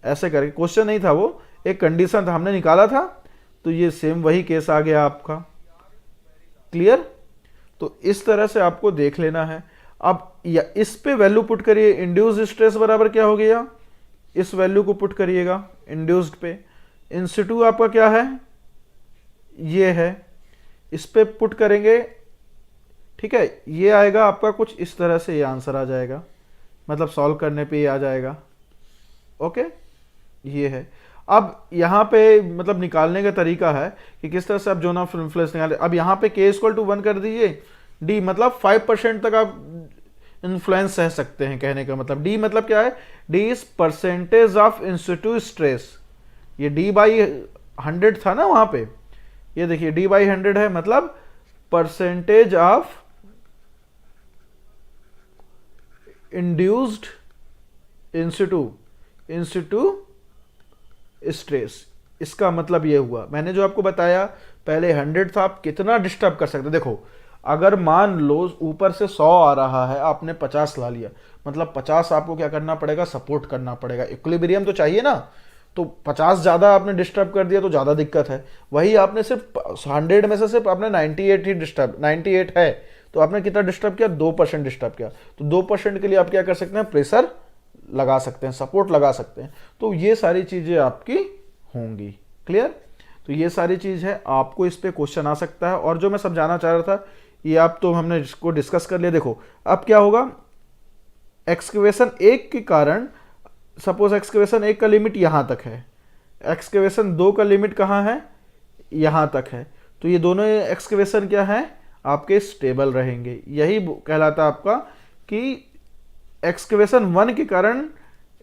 S1: ऐसे करके क्वेश्चन नहीं था वो, एक कंडीशन था, हमने निकाला था। तो ये सेम वही केस आ गया आपका। क्लियर? तो इस तरह से आपको देख लेना है। अब या इस पे वैल्यू पुट करिए, इंड्यूस्ड स्ट्रेस बराबर क्या हो गया, इस वैल्यू को पुट करिएगा इंड्यूस्ड पे। इंसिटू आपका क्या है, ये है, इस पे पुट करेंगे। ठीक है, ये आएगा आपका कुछ इस तरह से, ये आंसर आ जाएगा, मतलब सॉल्व करने पे ये आ जाएगा। ओके, ये है। अब यहाँ पे मतलब निकालने का तरीका है कि किस तरह से आप जोन ऑफ इन्फ्लुएंस निकाले। अब यहाँ पे k इक्वल टू 1 कर दीजिए, d मतलब 5% तक आप इन्फ्लुएंस सह सकते हैं। कहने का मतलब d मतलब क्या है, d is percentage of in situ stress. ये d बाई 100 था ना वहां पे, ये देखिए d बाई 100 है, मतलब percentage of induced in situ stress. इसका मतलब ये हुआ, मैंने जो आपको बताया पहले 100 था, आप कितना डिस्टर्ब कर सकते। देखो अगर मान लो ऊपर से 100 आ रहा है, आपने 50 ला लिया, मतलब 50 आपको क्या करना पड़ेगा, सपोर्ट करना पड़ेगा। इक्विलिब्रियम तो चाहिए ना, तो 50 ज्यादा आपने डिस्टर्ब कर दिया तो ज्यादा दिक्कत है। वही आपने सिर्फ 100 में से सिर्फ आपने 98 ही डिस्टर्ब, 98 है तो आपने कितना डिस्टर्ब किया, 2% डिस्टर्ब किया। तो 2% के लिए आप क्या कर सकते हैं, प्रेशर लगा सकते हैं, सपोर्ट लगा सकते हैं। तो ये सारी चीजें आपकी होंगी। क्लियर? तो ये सारी चीज है, आपको इस पे क्वेश्चन आ सकता है। और जो मैं समझाना चाह रहा था ये आप तो हमने इसको डिस्कस कर लिया। देखो अब क्या होगा, एक्सकवेशन 1 के कारण, सपोज एक्सकवेशन 1 का लिमिट यहां तक है, एक्सकवेशन 2 का लिमिट कहां है, यहां तक है। तो ये दोनों एक्सकवेशन क्या है, आपके स्टेबल रहेंगे। यही कहलाता है आपका कि एक्सकवेशन 1 के कारण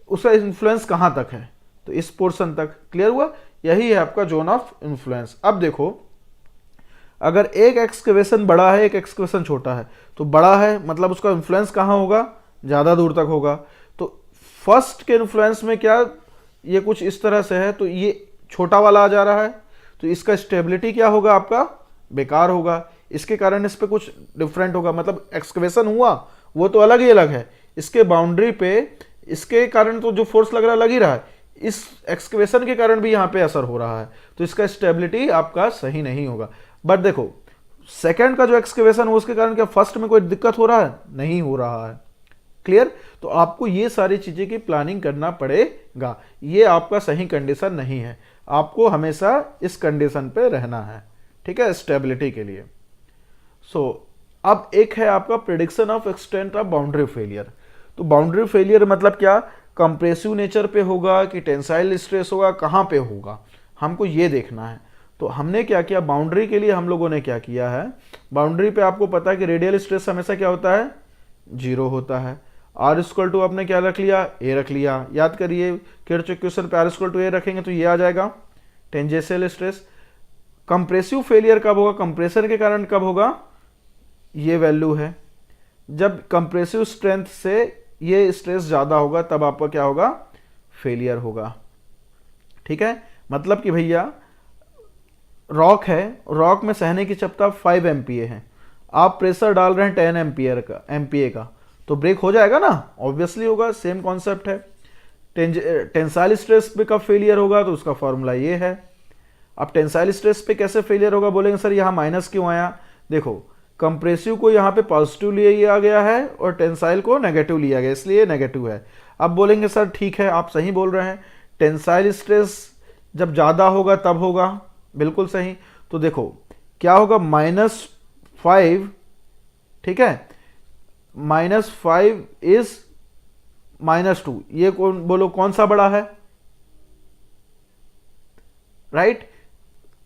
S1: उसका इन्फ्लुएंस कहां तक है, तो इस पोर्शन तक। क्लियर हुआ? यही है आपका जोन ऑफ इन्फ्लुएंस। अब देखो अगर एक एक्सकवेशन बड़ा है, एक एक्सकवेशन छोटा है, तो बड़ा है मतलब उसका इन्फ्लुएंस कहां होगा, ज्यादा दूर तक होगा। तो फर्स्ट के इन्फ्लुएंस में क्या, ये कुछ इस तरह से है, तो ये छोटा वाला आ जा रहा है, तो इसका स्टेबिलिटी क्या होगा, आपका बेकार होगा। इसके कारण इस पे कुछ डिफरेंट होगा, मतलब एक्सकवेशन हुआ वो तो अलग ही अलग है, इसके बाउंड्री पे इसके कारण तो जो फोर्स लग रहा लग ही रहा है, इस एक्सकवेशन के कारण भी यहाँ पे असर हो रहा है, तो इसका स्टेबिलिटी आपका सही नहीं होगा। बट देखो सेकंड का जो एक्सकवेशन हो उसके कारण क्या फर्स्ट में कोई दिक्कत हो रहा है, नहीं हो रहा है। क्लियर? तो आपको ये सारी चीजें की प्लानिंग करना पड़ेगा। ये आपका सही कंडीशन नहीं है, आपको हमेशा इस कंडीशन पे रहना है। ठीक है, स्टेबिलिटी के लिए। अब एक है आपका prediction of extent of boundary failure. तो बाउंड्री फेलियर मतलब क्या, कंप्रेसिव नेचर पे होगा कि टेंसाइल स्ट्रेस होगा, कहां पे होगा, हमको ये देखना है। तो हमने क्या किया, बाउंड्री के लिए हम लोगों ने क्या किया है, बाउंड्री पे आपको पता है कि रेडियल स्ट्रेस हमेशा क्या होता है, 0 होता है। आर इक्वल टू आपने क्या रख लिया, ए रख लिया। याद करिए किर्च इक्वेशन पे आर इक्वल टू ए रखेंगे तो ये आ जाएगा टेंजेंशियल स्ट्रेस। कंप्रेसिव फेलियर कब होगा, कंप्रेसर के कारण कब होगा, ये वैल्यू है। जब कंप्रेसिव स्ट्रेंथ से ये स्ट्रेस ज़्यादा होगा तब आपका क्या होगा, फेलियर होगा। ठीक है, मतलब कि भैया रॉक है, रॉक में सहने की क्षमता 5 MPa है, आप प्रेशर डाल रहे हैं 10 MPa का, तो ब्रेक हो जाएगा ना, ऑब्वियसली होगा। सेम कॉन्सेप्ट है। टेंसाइल स्ट्रेस पे कब फेलियर होगा, तो उसका फॉर्मूला ये है। अब टेंसाइल स्ट्रेस पे कैसे फेलियर होगा, बोलेंगे सर यहाँ माइनस क्यों आया। देखो कंप्रेसिव को यहाँ पे पॉजिटिव लिया गया है और टेंसाइल को नेगेटिव लिया गया, इसलिए नेगेटिव है। अब बोलेंगे सर ठीक है, आप सही बोल रहे हैं, टेंसाइल स्ट्रेस जब ज़्यादा होगा तब होगा, बिल्कुल सही। तो देखो क्या होगा, -5, ठीक है, -5 इज -2, ये कौन बोलो कौन सा बड़ा है, राइट,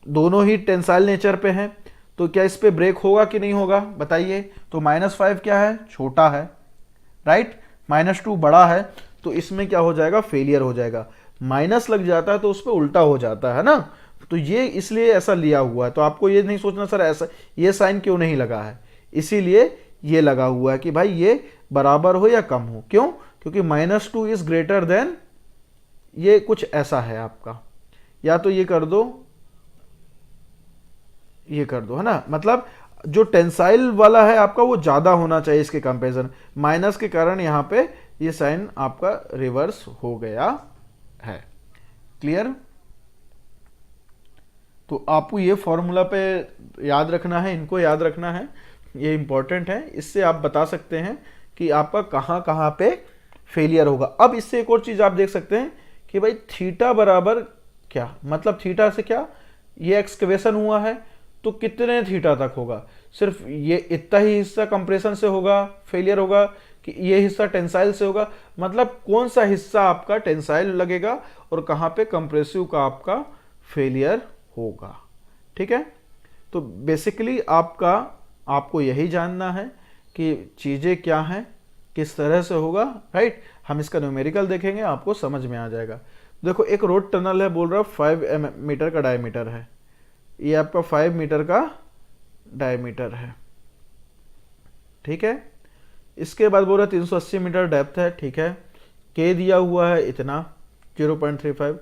S1: दोनों ही टेंसाइल नेचर पे हैं, तो क्या इस पे ब्रेक होगा कि नहीं होगा बताइए। तो -5 क्या है, छोटा है, राइट, -2 बड़ा है, तो इसमें क्या हो जाएगा, फेलियर हो जाएगा। माइनस लग जाता है तो उस पर उल्टा हो जाता है ना, तो ये इसलिए ऐसा लिया हुआ है। तो आपको ये नहीं सोचना सर ऐसा ये साइन क्यों नहीं लगा है, इसीलिए ये लगा हुआ है कि भाई ये बराबर हो या कम हो। क्यों, क्योंकि -2 इज ग्रेटर देन, ये कुछ ऐसा है आपका, या तो ये कर दो, ये कर दो, है ना, मतलब जो टेंसाइल वाला है आपका वो ज्यादा होना चाहिए इसके कंपेरिजन, माइनस के कारण यहाँ पे ये साइन आपका रिवर्स हो गया है। क्लियर। तो आपको ये फॉर्मूला पे याद रखना है, इनको याद रखना है, ये इंपॉर्टेंट है। इससे आप बता सकते हैं कि आपका कहाँ कहाँ पे फेलियर होगा। अब इससे एक और चीज आप देख सकते हैं कि भाई थीटा बराबर क्या, मतलब थीटा से क्या, ये एक्सकवेशन हुआ है तो कितने थीटा तक होगा, सिर्फ ये इतना ही हिस्सा कंप्रेशन से होगा फेलियर होगा कि ये हिस्सा टेंसाइल से होगा, मतलब कौन सा हिस्सा आपका टेंसाइल लगेगा और कहाँ पे कंप्रेसिव का आपका फेलियर होगा। ठीक है, तो बेसिकली आपको यही जानना है कि चीज़ें क्या हैं, किस तरह से होगा, राइट। हम इसका न्यूमेरिकल देखेंगे, आपको समझ में आ जाएगा। देखो एक रोड टनल है, बोल रहा 5 मीटर का डायमीटर है, ये आपका 5 मीटर का डायमीटर है, ठीक है। इसके बाद बोल रहा 380 मीटर डेप्थ है, ठीक है। के दिया हुआ है इतना 0.35,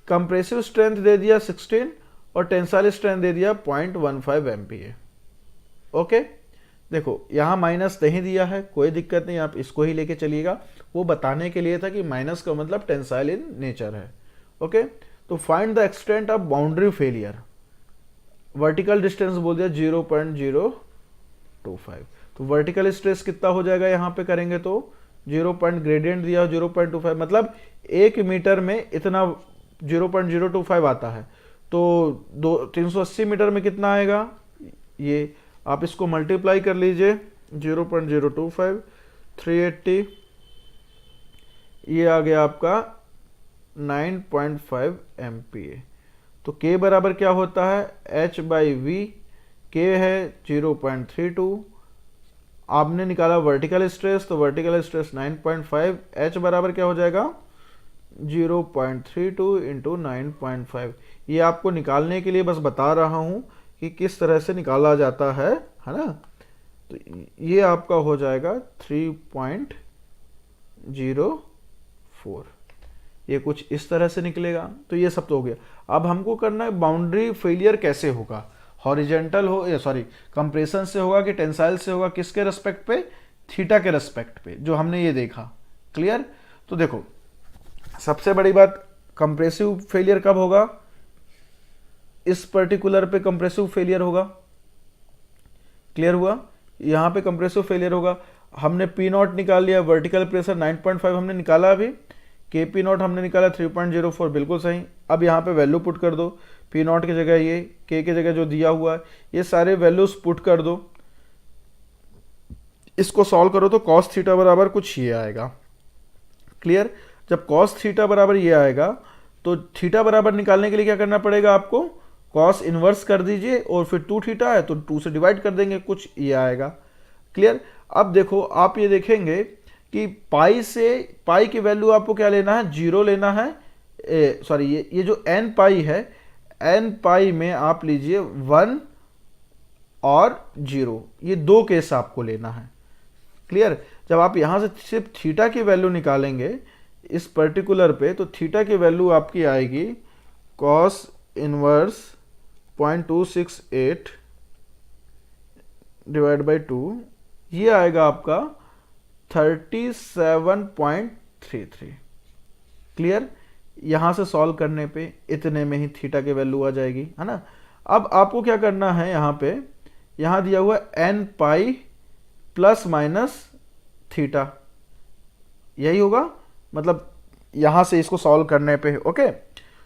S1: कंप्रेसिव स्ट्रेंथ दे दिया 16 और टेंसाइल स्ट्रेंथ दे दिया 0.15 MPa। ओके, देखो यहाँ माइनस नहीं दिया है, कोई दिक्कत नहीं, आप इसको ही लेके चलिएगा, वो बताने के लिए था कि माइनस का मतलब टेंसाइल इन नेचर है। ओके, तो find the extent of boundary failure, vertical distance बोल दिया 0.025, तो वर्टिकल स्ट्रेस कितना हो जाएगा यहाँ पे करेंगे तो 0 ग्रेडियंट दिया 0.25, मतलब 1 मीटर में इतना 0.025 आता है, तो 380 मीटर में कितना आएगा, ये आप इसको मल्टीप्लाई कर लीजिए 0.025 380, ये आ गया आपका 9.5 MPa। तो K बराबर क्या होता है, H/V, K है 0.32, आपने निकाला वर्टिकल स्ट्रेस, तो वर्टिकल स्ट्रेस 9.5, H बराबर क्या हो जाएगा 0.32 इंटू 9.5। ये आपको निकालने के लिए बस बता रहा हूं कि किस तरह से निकाला जाता है ना। तो ये आपका हो जाएगा 3.04, ये कुछ इस तरह से निकलेगा। तो ये सब तो हो गया। अब हमको करना है बाउंड्री फेलियर कैसे होगा, हॉरिजेंटल हो या सॉरी कंप्रेशन से होगा कि टेंसाइल से होगा, किसके रेस्पेक्ट पे, थीटा के रेस्पेक्ट पे, जो हमने ये देखा। क्लियर। तो देखो सबसे बड़ी बात, कंप्रेसिव फेलियर कब होगा, इस पर्टिकुलर पे कंप्रेसिव फेलियर होगा। क्लियर हुआ, यहां पे कंप्रेसिव फेलियर होगा। हमने P0 निकाल लिया, वर्टिकल प्रेशर 9.5 हमने निकाला, अभी Kp0 हमने निकाला 3.04, बिल्कुल सही। अब यहाँ पे वैल्यू पुट कर दो, P0 की जगह ये, K की जगह जो दिया हुआ है, ये सारे वैल्यूज पुट कर दो, इसको सॉल्व करो तो cos थीटा बराबर कुछ ये आएगा। क्लियर। जब cos थीटा बराबर ये आएगा तो थीटा बराबर निकालने के लिए क्या करना पड़ेगा आपको, cos इनवर्स कर दीजिए और फिर 2 थीटा है तो 2 से डिवाइड कर देंगे, कुछ ये आएगा। क्लियर। अब देखो आप ये देखेंगे कि पाई की वैल्यू आपको क्या लेना है, 0 लेना है, सॉरी ये जो n पाई है, n पाई में आप लीजिए 1 और 0, ये 2 केस आपको लेना है। क्लियर। जब आप यहाँ से सिर्फ थीटा की वैल्यू निकालेंगे इस पर्टिकुलर पे, तो थीटा की वैल्यू आपकी आएगी कॉस इनवर्स 0.268 डिवाइड बाई 2, ये आएगा आपका 37.33। क्लियर। यहां से सॉल्व करने पे इतने में ही थीटा की वैल्यू आ जाएगी, है ना। अब आपको क्या करना है, यहाँ पे यहाँ दिया हुआ n pi plus minus theta, यही होगा, मतलब यहां से इसको सॉल्व करने पे। ओके,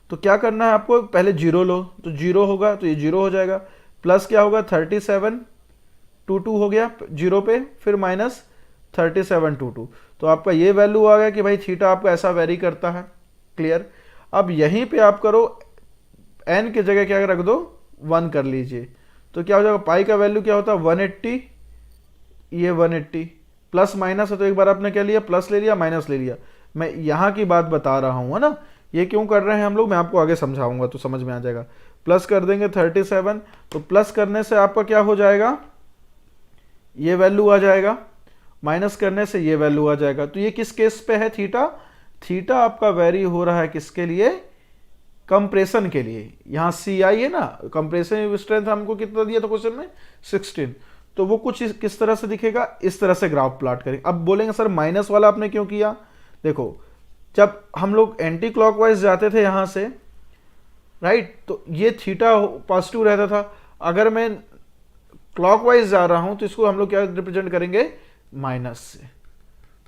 S1: तो क्या करना है आपको, पहले जीरो लो, तो जीरो होगा तो ये जीरो हो जाएगा, प्लस क्या होगा 3722 हो गया जीरो पे, फिर माइनस 3722, तो आपका ये वैल्यू आ गया कि भाई थीटा आपका ऐसा वेरी करता है। क्लियर। अब यहीं पे आप करो, n की जगह क्या रख दो 1 कर लीजिए, तो क्या हो जाएगा, पाई का वैल्यू क्या होता है 180, ये 180, प्लस माइनस है तो एक बार आपने क्या लिया, प्लस ले लिया माइनस ले लिया। मैं यहाँ की बात बता रहा हूँ, है ना, ये क्यों कर रहे हैं हम लोग, मैं आपको आगे समझाऊंगा तो समझ में आ जाएगा। प्लस कर देंगे 37, तो प्लस करने से आपका क्या हो जाएगा, ये वैल्यू आ जाएगा, माइनस करने से ये वैल्यू आ जाएगा। तो ये किस केस पे है, थीटा, थीटा आपका वेरी हो रहा है किसके लिए, कंप्रेशन के लिए। यहाँ सी आई है ना, कंप्रेशन स्ट्रेंथ हमको कितना दिया था क्वेश्चन में 16, तो वो कुछ किस तरह से दिखेगा, इस तरह से ग्राफ प्लॉट करेंगे। अब बोलेंगे सर माइनस वाला आपने क्यों किया, देखो जब हम लोग एंटी क्लॉकवाइज जाते थे यहां से, राइट, तो ये थीटा पॉजिटिव रहता था, अगर मैं क्लॉकवाइज जा रहा हूं तो इसको हम लोग क्या रिप्रेजेंट करेंगे, माइनस से।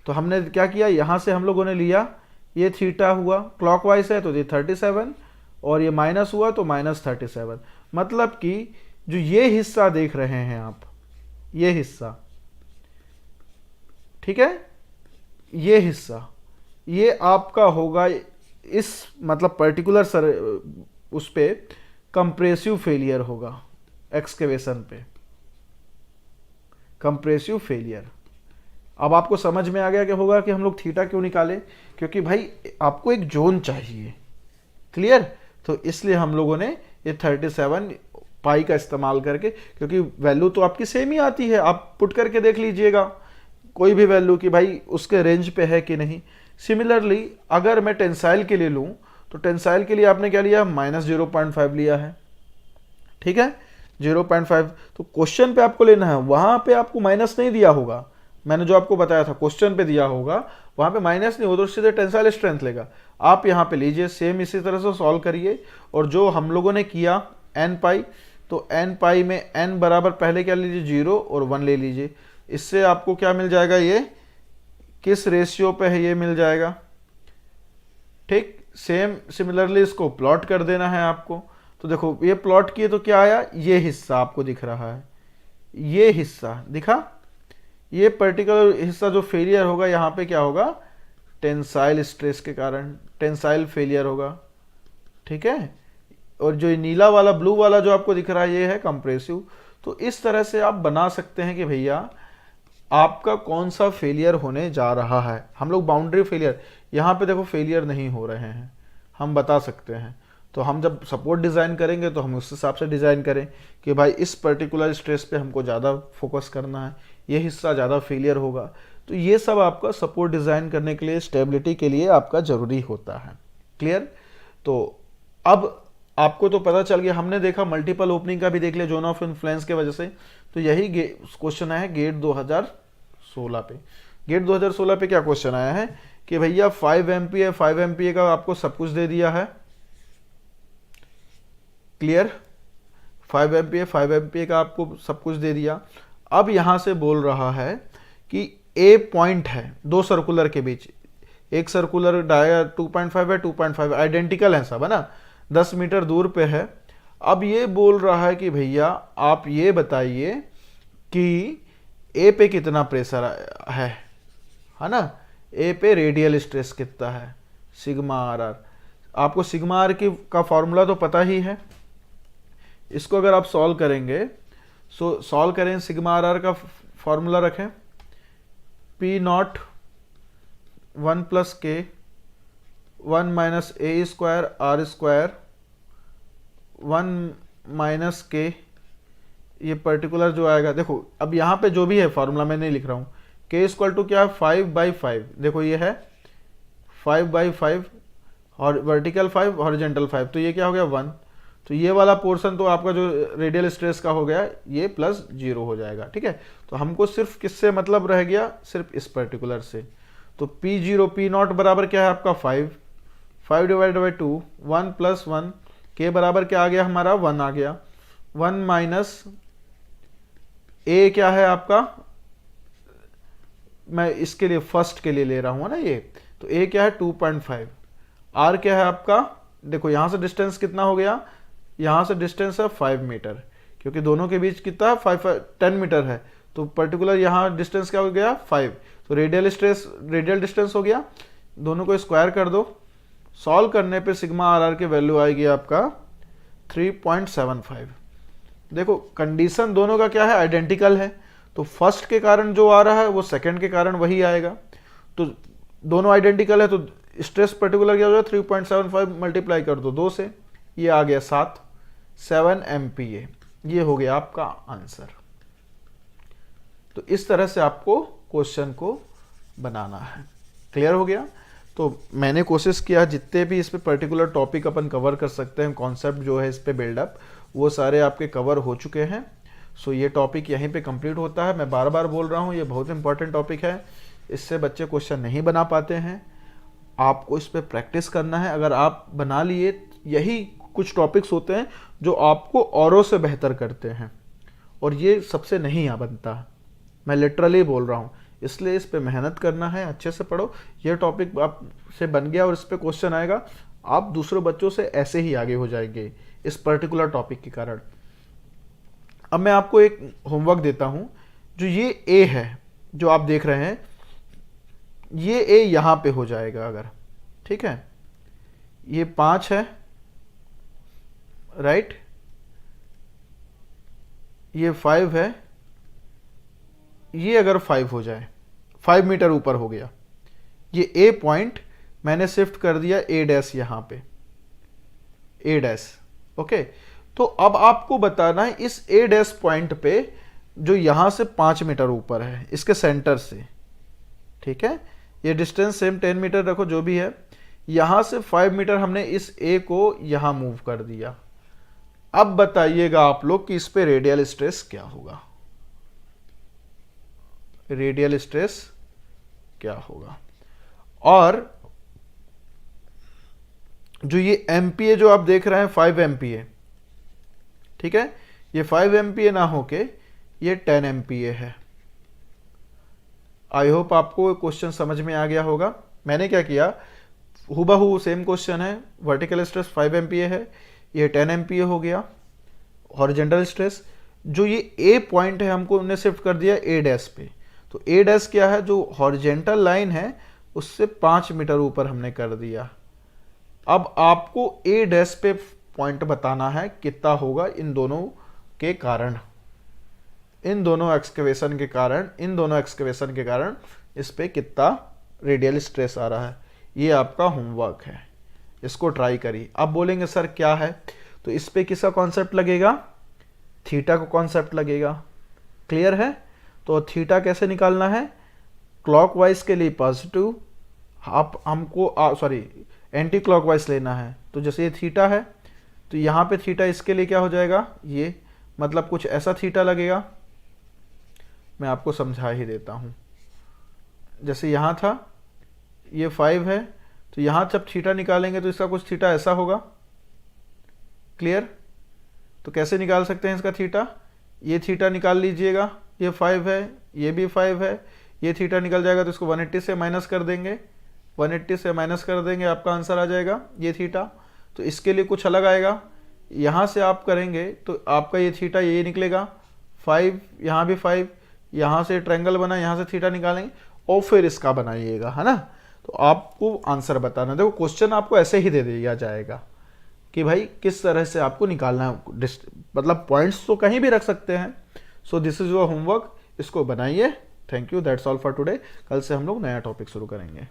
S1: तो हमने क्या किया, यहां से हम लोगों ने लिया, ये थीटा हुआ, क्लॉकवाइज है तो ये 37, और ये माइनस हुआ तो माइनस 37। मतलब कि जो ये हिस्सा देख रहे हैं आप, ये हिस्सा, ठीक है, ये हिस्सा, ये आपका होगा इस मतलब पर्टिकुलर सर उस पे कंप्रेसिव फेलियर होगा, एक्सकेवेशन पे कंप्रेसिव फेलियर। अब आपको समझ में आ गया कि होगा कि हम लोग थीटा क्यों निकाले, क्योंकि भाई आपको एक जोन चाहिए। क्लियर। तो इसलिए हम लोगों ने ये 37 पाई का इस्तेमाल करके, क्योंकि वैल्यू तो आपकी सेम ही आती है, आप पुट करके देख लीजिएगा कोई भी वैल्यू कि भाई उसके रेंज पे है कि नहीं। सिमिलरली अगर मैं टेंसाइल के लिए लूं, तो टेंसाइल के लिए आपने क्या लिया, माइनस 0.5 लिया है, ठीक है 0.5। तो क्वेश्चन पे आपको लेना है, वहां पे आपको माइनस नहीं दिया होगा, मैंने जो आपको बताया था क्वेश्चन पे दिया होगा, वहां पे माइनस नहीं हो तो सीधे टेंसाइल स्ट्रेंथ लेगा। आप यहाँ पे लीजिए, सेम इसी तरह से सॉल्व करिए, और जो हम लोगों ने किया n पाई, तो n पाई में n बराबर पहले क्या लीजिए 0 और 1 ले लीजिए, इससे आपको क्या मिल जाएगा, ये किस रेशियो पे है ये मिल जाएगा। ठीक, सेम सिमिलरली इसको प्लॉट कर देना है आपको। तो देखो ये प्लॉट किए तो क्या आया, ये हिस्सा आपको दिख रहा है, ये हिस्सा दिखा, ये पर्टिकुलर हिस्सा जो फेलियर होगा यहाँ पे क्या होगा, टेंसाइल स्ट्रेस के कारण टेंसाइल फेलियर होगा, ठीक है। और जो नीला वाला ब्लू वाला जो आपको दिख रहा है ये है कंप्रेसिव। तो इस तरह से आप बना सकते हैं कि भैया आपका कौन सा फेलियर होने जा रहा है। हम लोग बाउंड्री फेलियर, यहाँ पे देखो फेलियर नहीं हो रहे हैं, हम बता सकते हैं। तो हम जब सपोर्ट डिज़ाइन करेंगे तो हम उस हिसाब से डिज़ाइन करें कि भाई इस पर्टिकुलर स्ट्रेस पे हमको ज़्यादा फोकस करना है, ये हिस्सा ज़्यादा फेलियर होगा। तो ये सब आपका सपोर्ट डिज़ाइन करने के लिए, स्टेबिलिटी के लिए आपका ज़रूरी होता है। क्लियर। तो अब आपको तो पता चल गया, हमने देखा मल्टीपल ओपनिंग का भी देख लिया जोन ऑफ इन्फ्लुएंस के वजह से। तो यही क्वेश्चन आया है गेट 2016 पे। गेट 2016 पे क्या क्वेश्चन आया है कि भैया 5 MPa का आपको सब कुछ दे दिया है। क्लियर। 5 MPa का आपको सब कुछ दे दिया। अब यहां से बोल रहा है कि ए पॉइंट है दो सर्कुलर के बीच, एक सर्कुलर डाया 2.5 है, 2.5 आइडेंटिकल है सब, है ना, 10 मीटर दूर पे है। अब ये बोल रहा है कि भैया आप ये बताइए कि ए पे कितना प्रेशर है ना, ए पे रेडियल स्ट्रेस कितना है, सिग्मा आर आर। आपको सिग्मा आर का फॉर्मूला तो पता ही है, इसको अगर आप सॉल्व करेंगे, सॉल्व करें, सिग्मा आर आर का फॉर्मूला रखें, P not 1 + k 1 - a² r², 1 - k, ये पर्टिकुलर जो आएगा, देखो अब यहाँ पे जो भी है फॉर्मूला मैं नहीं लिख रहा हूँ, k इक्वल टू क्या है 5/5, देखो ये है 5/5 और वर्टिकल 5 हॉरिजेंटल 5, तो ये क्या हो गया 1। तो ये वाला पोर्शन तो आपका जो रेडियल स्ट्रेस का हो गया ये +0 हो जाएगा, ठीक है। तो हमको सिर्फ किससे मतलब रह गया, सिर्फ इस पर्टिकुलर से। तो P0 P0 बराबर क्या है आपका 5 डिवाइड बाई 2, 1 + 1, k बराबर क्या आ गया हमारा 1 आ गया। 1 माइनस a क्या है आपका, मैं इसके लिए फर्स्ट के लिए ले रहा हूँ ना ये, तो a क्या है 2.5, r क्या है आपका, देखो यहां से डिस्टेंस कितना हो गया, यहां से डिस्टेंस है 5 मीटर, क्योंकि दोनों के बीच कितना 10 मीटर है, तो पर्टिकुलर यहां डिस्टेंस क्या हो गया 5, तो रेडियल डिस्टेंस हो गया। दोनों को स्क्वायर कर दो, सॉल्व करने पे सिग्मा आर की वैल्यू आएगी आपका 3.75। देखो कंडीशन दोनों का क्या है, आइडेंटिकल है, तो फर्स्ट के कारण जो आ रहा है वो सेकंड के कारण वही आएगा। तो दोनों आइडेंटिकल है तो स्ट्रेस पर्टिकुलर क्या हो जाएगा 3.75 मल्टीप्लाई कर दो 2 से, ये आ गया 7 MPa, ये हो गया आपका आंसर। तो इस तरह से आपको क्वेश्चन को बनाना है। क्लियर हो गया। तो मैंने कोशिश किया जितने भी इस पे पर्टिकुलर टॉपिक अपन कवर कर सकते हैं, कॉन्सेप्ट जो है इस पे बिल्डअप, वो सारे आपके कवर हो चुके हैं। सो ये टॉपिक यहीं पे कंप्लीट होता है। मैं बार बार बोल रहा हूँ ये बहुत इंपॉर्टेंट टॉपिक है, इससे बच्चे क्वेश्चन नहीं बना पाते हैं, आपको इस पर प्रैक्टिस करना है। अगर आप बना लिए, यही कुछ टॉपिक्स होते हैं जो आपको औरों से बेहतर करते हैं, और ये सबसे नहीं आ बनता, मैं लिटरली बोल रहा हूँ। इसलिए इस पे मेहनत करना है, अच्छे से पढ़ो। ये टॉपिक आप से बन गया और इस पे क्वेश्चन आएगा, आप दूसरे बच्चों से ऐसे ही आगे हो जाएंगे इस पर्टिकुलर टॉपिक के कारण। अब मैं आपको एक होमवर्क देता हूँ, जो ये ए है जो आप देख रहे हैं, ये ए यहाँ पे हो जाएगा अगर, ठीक है, ये 5 है, राइट, ये 5 है, ये अगर 5 हो जाए, 5 मीटर ऊपर हो गया, ये ए पॉइंट मैंने शिफ्ट कर दिया ए डैश यहाँ पे, ए डैश, ओके। तो अब आपको बताना है इस ए डैश पॉइंट पे जो यहां से 5 मीटर ऊपर है, इसके सेंटर से, ठीक है, ये डिस्टेंस सेम 10 मीटर रखो जो भी है, यहां से 5 मीटर हमने इस ए को यहां मूव कर दिया। अब बताइएगा आप लोग कि इस पे रेडियल स्ट्रेस क्या होगा, रेडियल स्ट्रेस क्या होगा। और जो ये एमपीए जो आप देख रहे हैं 5 एमपीए, ठीक है, ये 5 एमपीए ना होके ये 10 एमपीए है। आई होप आपको क्वेश्चन समझ में आ गया होगा। मैंने क्या किया, हुबहू सेम क्वेश्चन है, वर्टिकल स्ट्रेस 5 एमपीए है, ये 10 एमपीए हो गया। हॉरिजॉन्टल स्ट्रेस जो ये ए पॉइंट है हमको हमने शिफ्ट कर दिया ए डैश पे, तो ए डैश क्या है, जो हॉरिजॉन्टल लाइन है उससे 5 मीटर ऊपर हमने कर दिया। अब आपको ए डैश पे पॉइंट बताना है कितना होगा इन दोनों के कारण, इन दोनों एक्सकवेशन के कारण, इन दोनों एक्सकवेशन के कारण इस पे कितना रेडियल स्ट्रेस आ रहा है। ये आपका होमवर्क है, इसको ट्राई करिए। आप बोलेंगे सर क्या है, तो इस पे किसका कॉन्सेप्ट लगेगा, थीटा का कॉन्सेप्ट लगेगा। क्लियर है। तो थीटा कैसे निकालना है, क्लॉकवाइज के लिए पॉजिटिव, आप हमको सॉरी एंटी क्लॉकवाइज लेना है। तो जैसे ये थीटा है तो यहाँ पे थीटा इसके लिए क्या हो जाएगा, ये मतलब कुछ ऐसा थीटा लगेगा, मैं आपको समझा ही देता हूँ। जैसे यहाँ था ये 5 है, तो यहाँ जब थीटा निकालेंगे तो इसका कुछ थीटा ऐसा होगा। क्लियर। तो कैसे निकाल सकते हैं इसका थीटा, ये थीटा निकाल लीजिएगा, ये 5 है, ये भी 5 है, ये थीटा निकल जाएगा तो इसको 180 से माइनस कर देंगे, 180 से माइनस कर देंगे, आपका आंसर आ जाएगा ये थीटा। तो इसके लिए कुछ अलग आएगा, यहाँ से आप करेंगे तो आपका ये थीटा ये निकलेगा 5, यहाँ भी 5, यहाँ से ट्रायंगल बना, यहाँ से थीटा निकालेंगे और फिर इसका बनाइएगा, है ना। तो आपको आंसर बताना, देखो क्वेश्चन आपको ऐसे ही दे दिया जाएगा कि भाई किस तरह से आपको निकालना है, मतलब पॉइंट्स तो कहीं भी रख सकते हैं। So this is your homework, इसको बनाइए। Thank you, that's all for today. कल से हम लोग नया टॉपिक शुरू करेंगे।